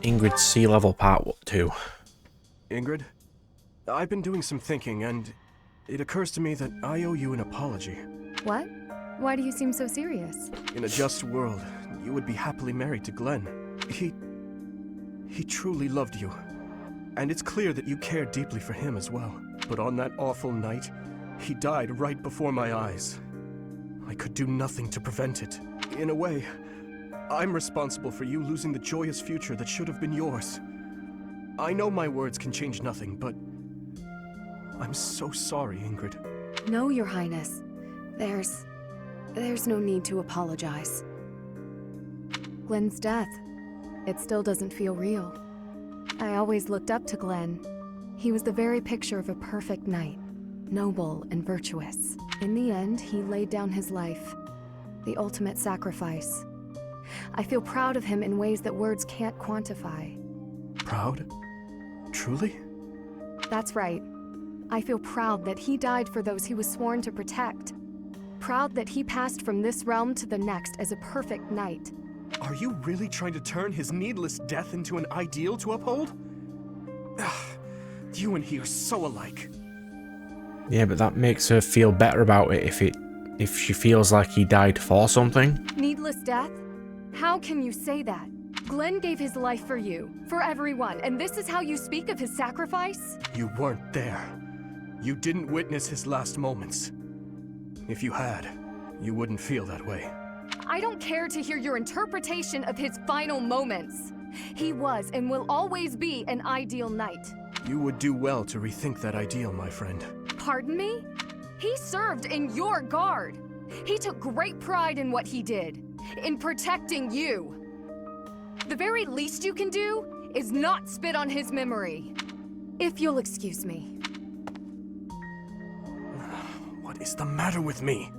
Ingrid's sea level part 2. Ingrid, I've been doing some thinking, and it occurs to me that I owe you an apology. What? Why do you seem so serious? In a just world, you would be happily married to Glenn. He truly loved you. And it's clear that you cared deeply for him as well. But on that awful night, he died right before my eyes. I could do nothing to prevent it. In a way, I'm responsible for you losing the joyous future that should have been yours. I know my words can change nothing, but I'm so sorry, Ingrid. No, Your Highness. There's no need to apologize. Glenn's death, it still doesn't feel real. I always looked up to Glenn. He was the very picture of a perfect knight, noble and virtuous. In the end, he laid down his life, the ultimate sacrifice. I feel proud of him in ways that words can't quantify. Proud? Truly? That's right. I feel proud that he died for those he was sworn to protect. Proud that he passed from this realm to the next as a perfect knight. Are you really trying to turn his needless death into an ideal to uphold? You and he are so alike. Yeah, but that makes her feel better about it if she feels like he died for something. Needless death? How can you say that? Glenn gave his life for you, for everyone, and this is how you speak of his sacrifice? You weren't there. You didn't witness his last moments. If you had, you wouldn't feel that way. I don't care to hear your interpretation of his final moments. He was and will always be an ideal knight. You would do well to rethink that ideal, my friend. Pardon me? He served in your guard. He took great pride in what he did, in protecting you. The very least you can do is not spit on his memory. If you'll excuse me. What is the matter with me?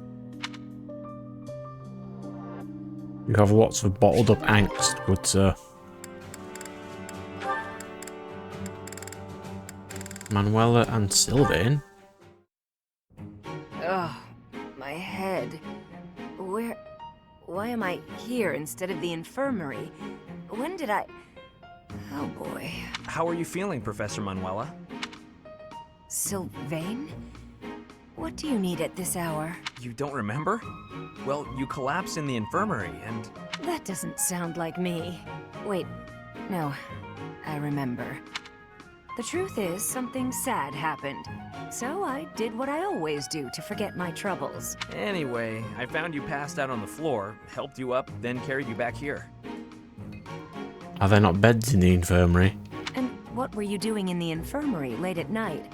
You have lots of bottled up angst, good sir. Manuela and Sylvain? Ugh, my head. Why am I here instead of the infirmary? When did I... Oh boy. How are you feeling, Professor Manuela? Sylvain? What do you need at this hour? You don't remember? Well, you collapsed in the infirmary and... That doesn't sound like me. Wait, no, I remember. The truth is, something sad happened. So I did what I always do to forget my troubles. Anyway, I found you passed out on the floor, helped you up, then carried you back here. Are there not beds in the infirmary? And what were you doing in the infirmary late at night?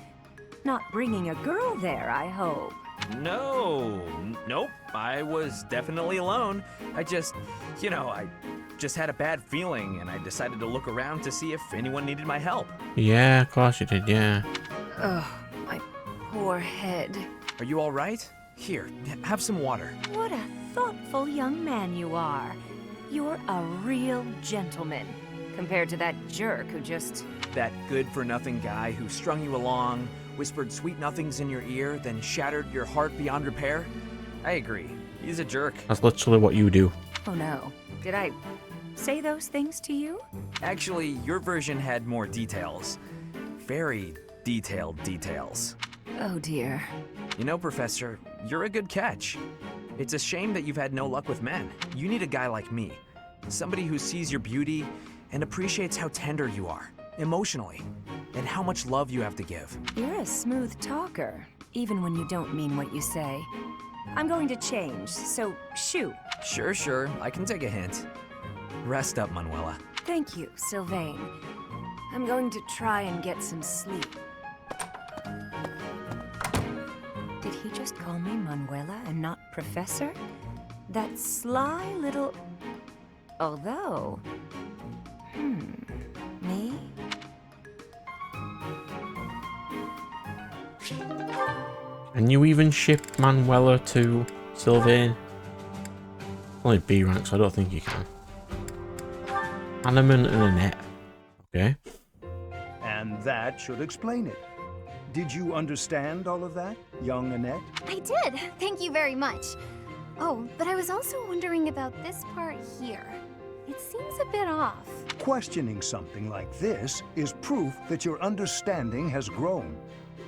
Not bringing a girl there, I hope. Nope. I was definitely alone. I just had a bad feeling, and I decided to look around to see if anyone needed my help. Yeah, of course you did, yeah. Ugh, my poor head. Are you all right? Here, have some water. What a thoughtful young man you are. You're a real gentleman, compared to that jerk who just... That good-for-nothing guy who strung you along, whispered sweet nothings in your ear, then shattered your heart beyond repair? I agree. He's a jerk. That's literally what you do. Oh no. Did I say those things to you? Actually, your version had more details. Very detailed details. Oh dear. You know, Professor, you're a good catch. It's a shame that you've had no luck with men. You need a guy like me. Somebody who sees your beauty and appreciates how tender you are, emotionally, and how much love you have to give. You're a smooth talker, even when you don't mean what you say. I'm going to change, so shoot. Sure, I can take a hint. Rest up, Manuela. Thank you, Sylvain. I'm going to try and get some sleep. Did he just call me Manuela and not Professor? That sly little... Although... Me? Can you even ship Manuela to Sylvain? Only B rank, so I don't think you can. Hanneman and Annette. Okay. And that should explain it. Did you understand all of that, young Annette? I did. Thank you very much. Oh, but I was also wondering about this part here. It seems a bit off. Questioning something like this is proof that your understanding has grown.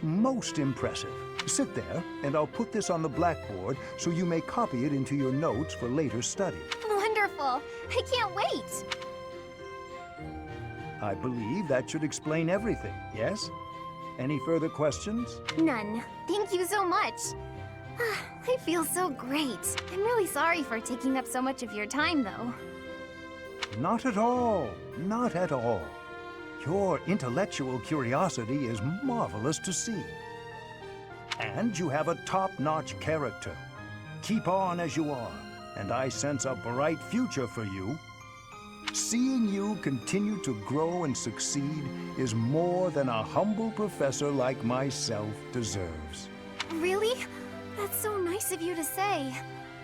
Most impressive. Sit there, and I'll put this on the blackboard so you may copy it into your notes for later study. Wonderful. I can't wait. I believe that should explain everything, yes? Any further questions? None. Thank you so much. I feel so great. I'm really sorry for taking up so much of your time, though. Not at all. Not at all. Your intellectual curiosity is marvelous to see. And you have a top-notch character. Keep on as you are, and I sense a bright future for you. Seeing you continue to grow and succeed is more than a humble professor like myself deserves. Really? That's so nice of you to say.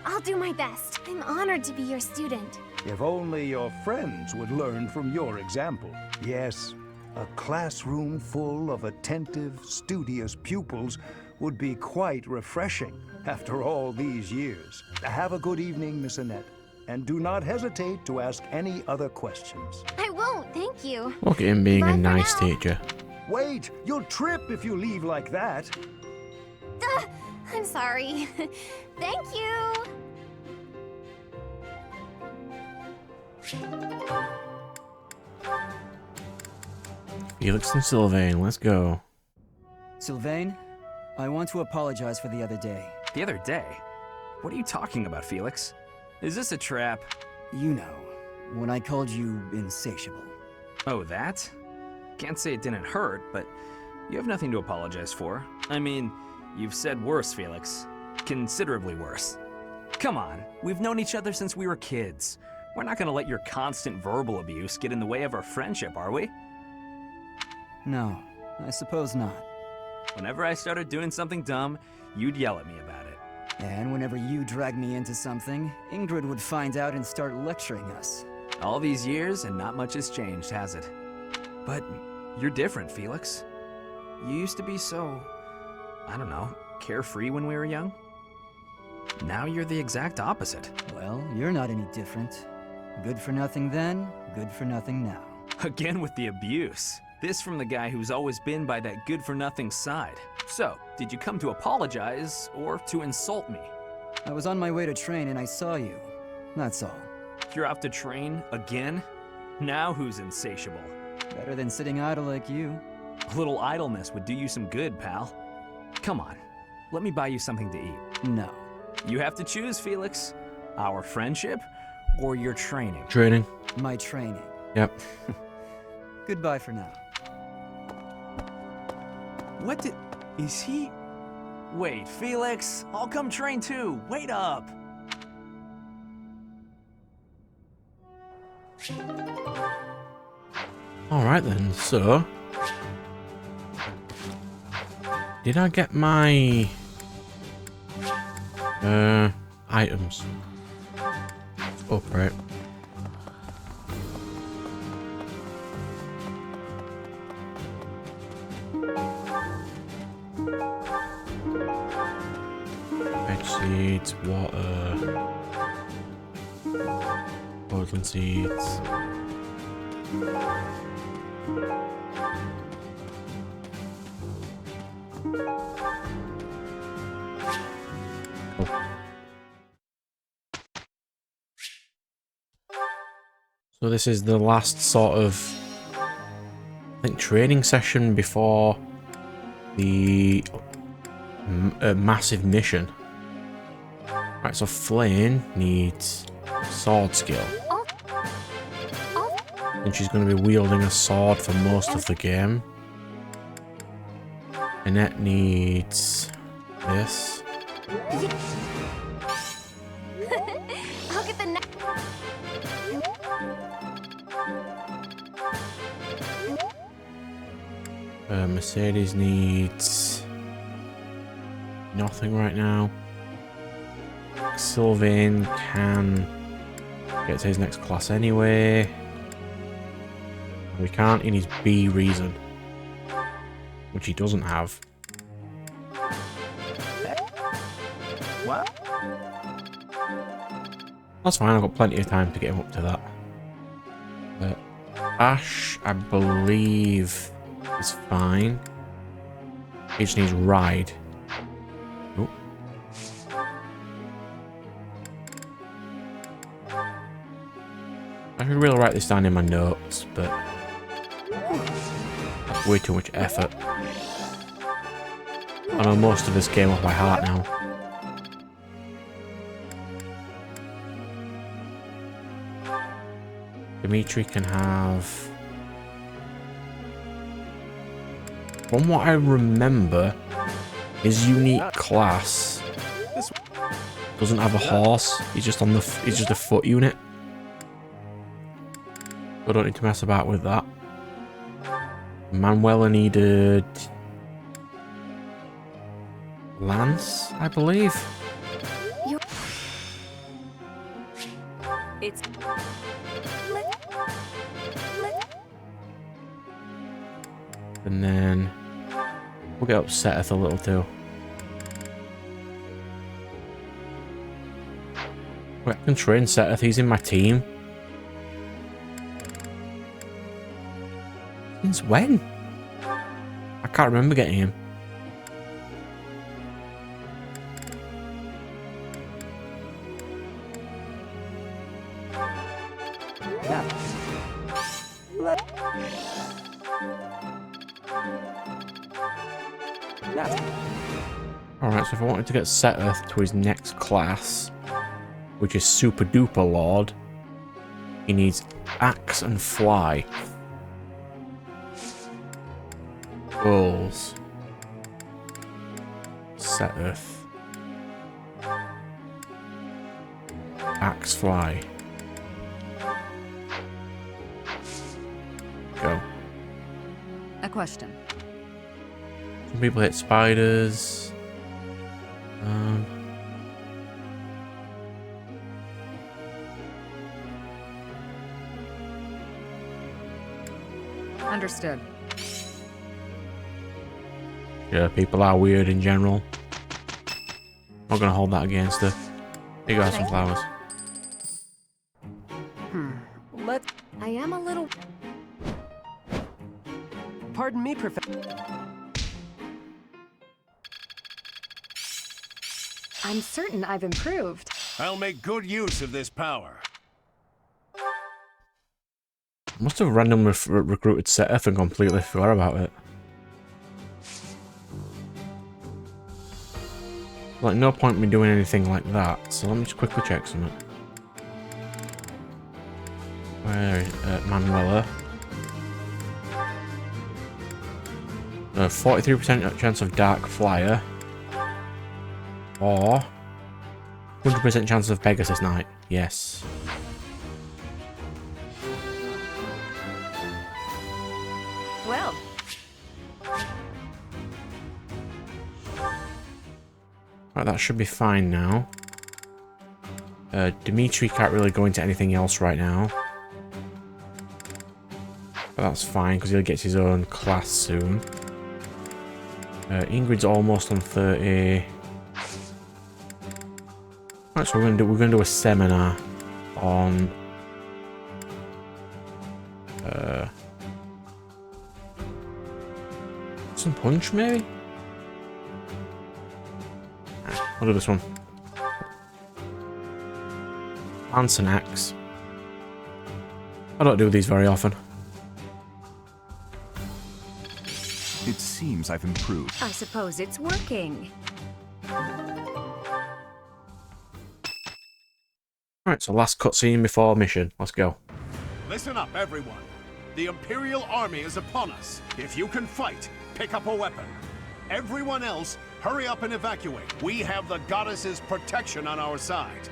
I'll do my best. I'm honored to be your student. If only your friends would learn from your example. Yes, a classroom full of attentive, studious pupils would be quite refreshing after all these years. Have a good evening, Miss Annette, and do not hesitate to ask any other questions. I won't, thank you. Look at him being Bye a for nice now. teacher. Wait, you'll trip if you leave like that. I'm sorry. Thank you. Felix and Sylvain, let's go. Sylvain, I want to apologize for the other day. The other day? What are you talking about, Felix? Is this a trap? You know, when I called you insatiable. Oh, that? Can't say it didn't hurt, but you have nothing to apologize for. I mean, you've said worse, Felix. Considerably worse. Come on, we've known each other since we were kids. We're not gonna let your constant verbal abuse get in the way of our friendship, are we? No, I suppose not. Whenever I started doing something dumb, you'd yell at me about it. And whenever you dragged me into something, Ingrid would find out and start lecturing us. All these years, and not much has changed, has it? But you're different, Felix. You used to be so, I don't know, carefree when we were young. Now you're the exact opposite. Well, you're not any different. Good for nothing then, good for nothing now. Again with the abuse. This from the guy who's always been by that good-for-nothing side. So, did you come to apologize, or to insult me? I was on my way to train and I saw you. That's all. You're off to train, again? Now who's insatiable? Better than sitting idle like you. A little idleness would do you some good, pal. Come on, let me buy you something to eat. No. You have to choose, Felix. Our friendship, or your training? Training. My training. Yep. Goodbye for now. What did... Is he... Wait, Felix, I'll come train too. Wait up. Alright then, so... Did I get my... items? Oh, right. Veg seeds, water... Woodland seeds... So this is the last sort of, I think, training session before the massive mission. Right, so Flame needs sword skill. And she's going to be wielding a sword for most of the game. Annette needs this. I'll get the Mercedes needs nothing right now. Sylvain can get to his next class anyway. We can't. He needs B reason, which he doesn't have. What? That's fine. I've got plenty of time to get him up to that. But Ash, I believe, is fine. He just needs ride. Oh. I should really write this down in my notes, but that's way too much effort. I know most of this game off by heart now. Dimitri can have... From what I remember, his unique class doesn't have a horse. He's just on the... He's just a foot unit. I don't need to mess about with that. Manuela needed... Lance, I believe. It's... And then we'll get upset a little too. Wait, I can train Seteth, he's in my team. Since when? I can't remember getting him. Alright, so if I wanted to get Seteth to his next class, which is Super Duper Lord, he needs Axe and Fly. Goals. Seteth. Axe Fly. Go. A question. Some people hit spiders. Understood. Yeah, people are weird in general. Not gonna hold that against her. You got some flowers. I am a little... Pardon me, Professor. I'm certain I've improved. I'll make good use of this power. I must have randomly recruited Seteth and completely forgot about it. Like, no point in me doing anything like that, so let me just quickly check something. Where is Manuela? 43% chance of Dark Flyer. Or 100% chance of Pegasus Knight. Yes. Well. Right, that should be fine now. Dimitri can't really go into anything else right now. But that's fine, because he'll get his own class soon. Ingrid's almost on 30. Right, so we're gonna do a seminar on some punch maybe? I'll do this one. Lance and axe. I don't do these very often. It seems I've improved. I suppose it's working. Alright, so last cutscene before mission. Let's go. Listen up, everyone. The Imperial Army is upon us. If you can fight, pick up a weapon. Everyone else, hurry up and evacuate. We have the goddess's protection on our side.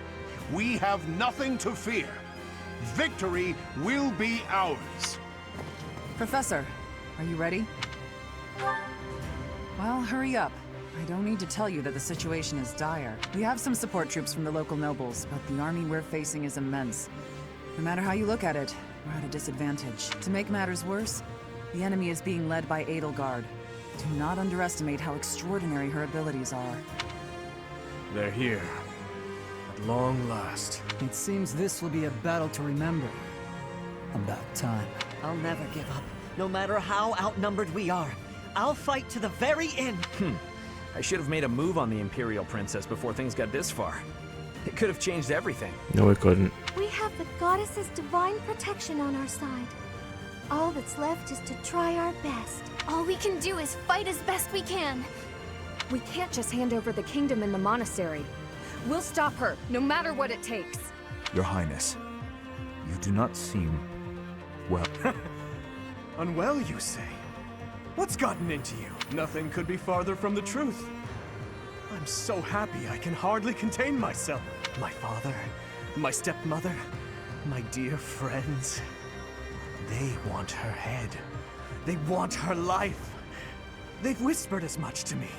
We have nothing to fear. Victory will be ours. Professor, are you ready? Well, hurry up. I don't need to tell you that the situation is dire. We have some support troops from the local nobles, but the army we're facing is immense. No matter how you look at it, we're at a disadvantage. To make matters worse, the enemy is being led by Edelgard. Do not underestimate how extraordinary her abilities are. They're here. At long last. It seems this will be a battle to remember. About time. I'll never give up, no matter how outnumbered we are. I'll fight to the very end. I should have made a move on the Imperial Princess before things got this far. It could have changed everything. No, it couldn't. We have the goddess's divine protection on our side. All that's left is to try our best. All we can do is fight as best we can. We can't just hand over the kingdom and the monastery. We'll stop her, no matter what it takes. Your Highness, you do not seem well. Unwell, you say? What's gotten into you? Nothing could be farther from the truth. I'm so happy I can hardly contain myself. My father, my stepmother, my dear friends. They want her head. They want her life. They've whispered as much to me.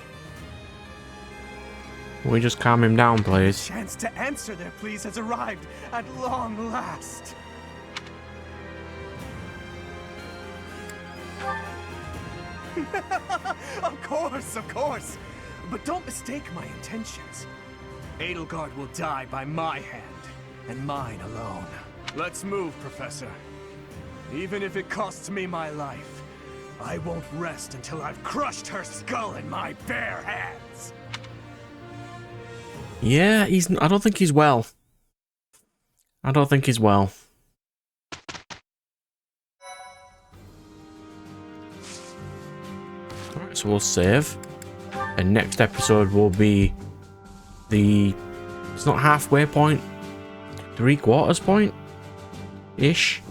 Will we just calm him down, please? The chance to answer their pleas has arrived at long last. Of course. But don't mistake my intentions. Edelgard will die by my hand, and mine alone. Let's move, Professor. Even if it costs me my life, I won't rest until I've crushed her skull in my bare hands. Yeah, I don't think he's well. I don't think he's well. Alright, so we'll save. And next episode will be it's not halfway point, 3/4 point ish.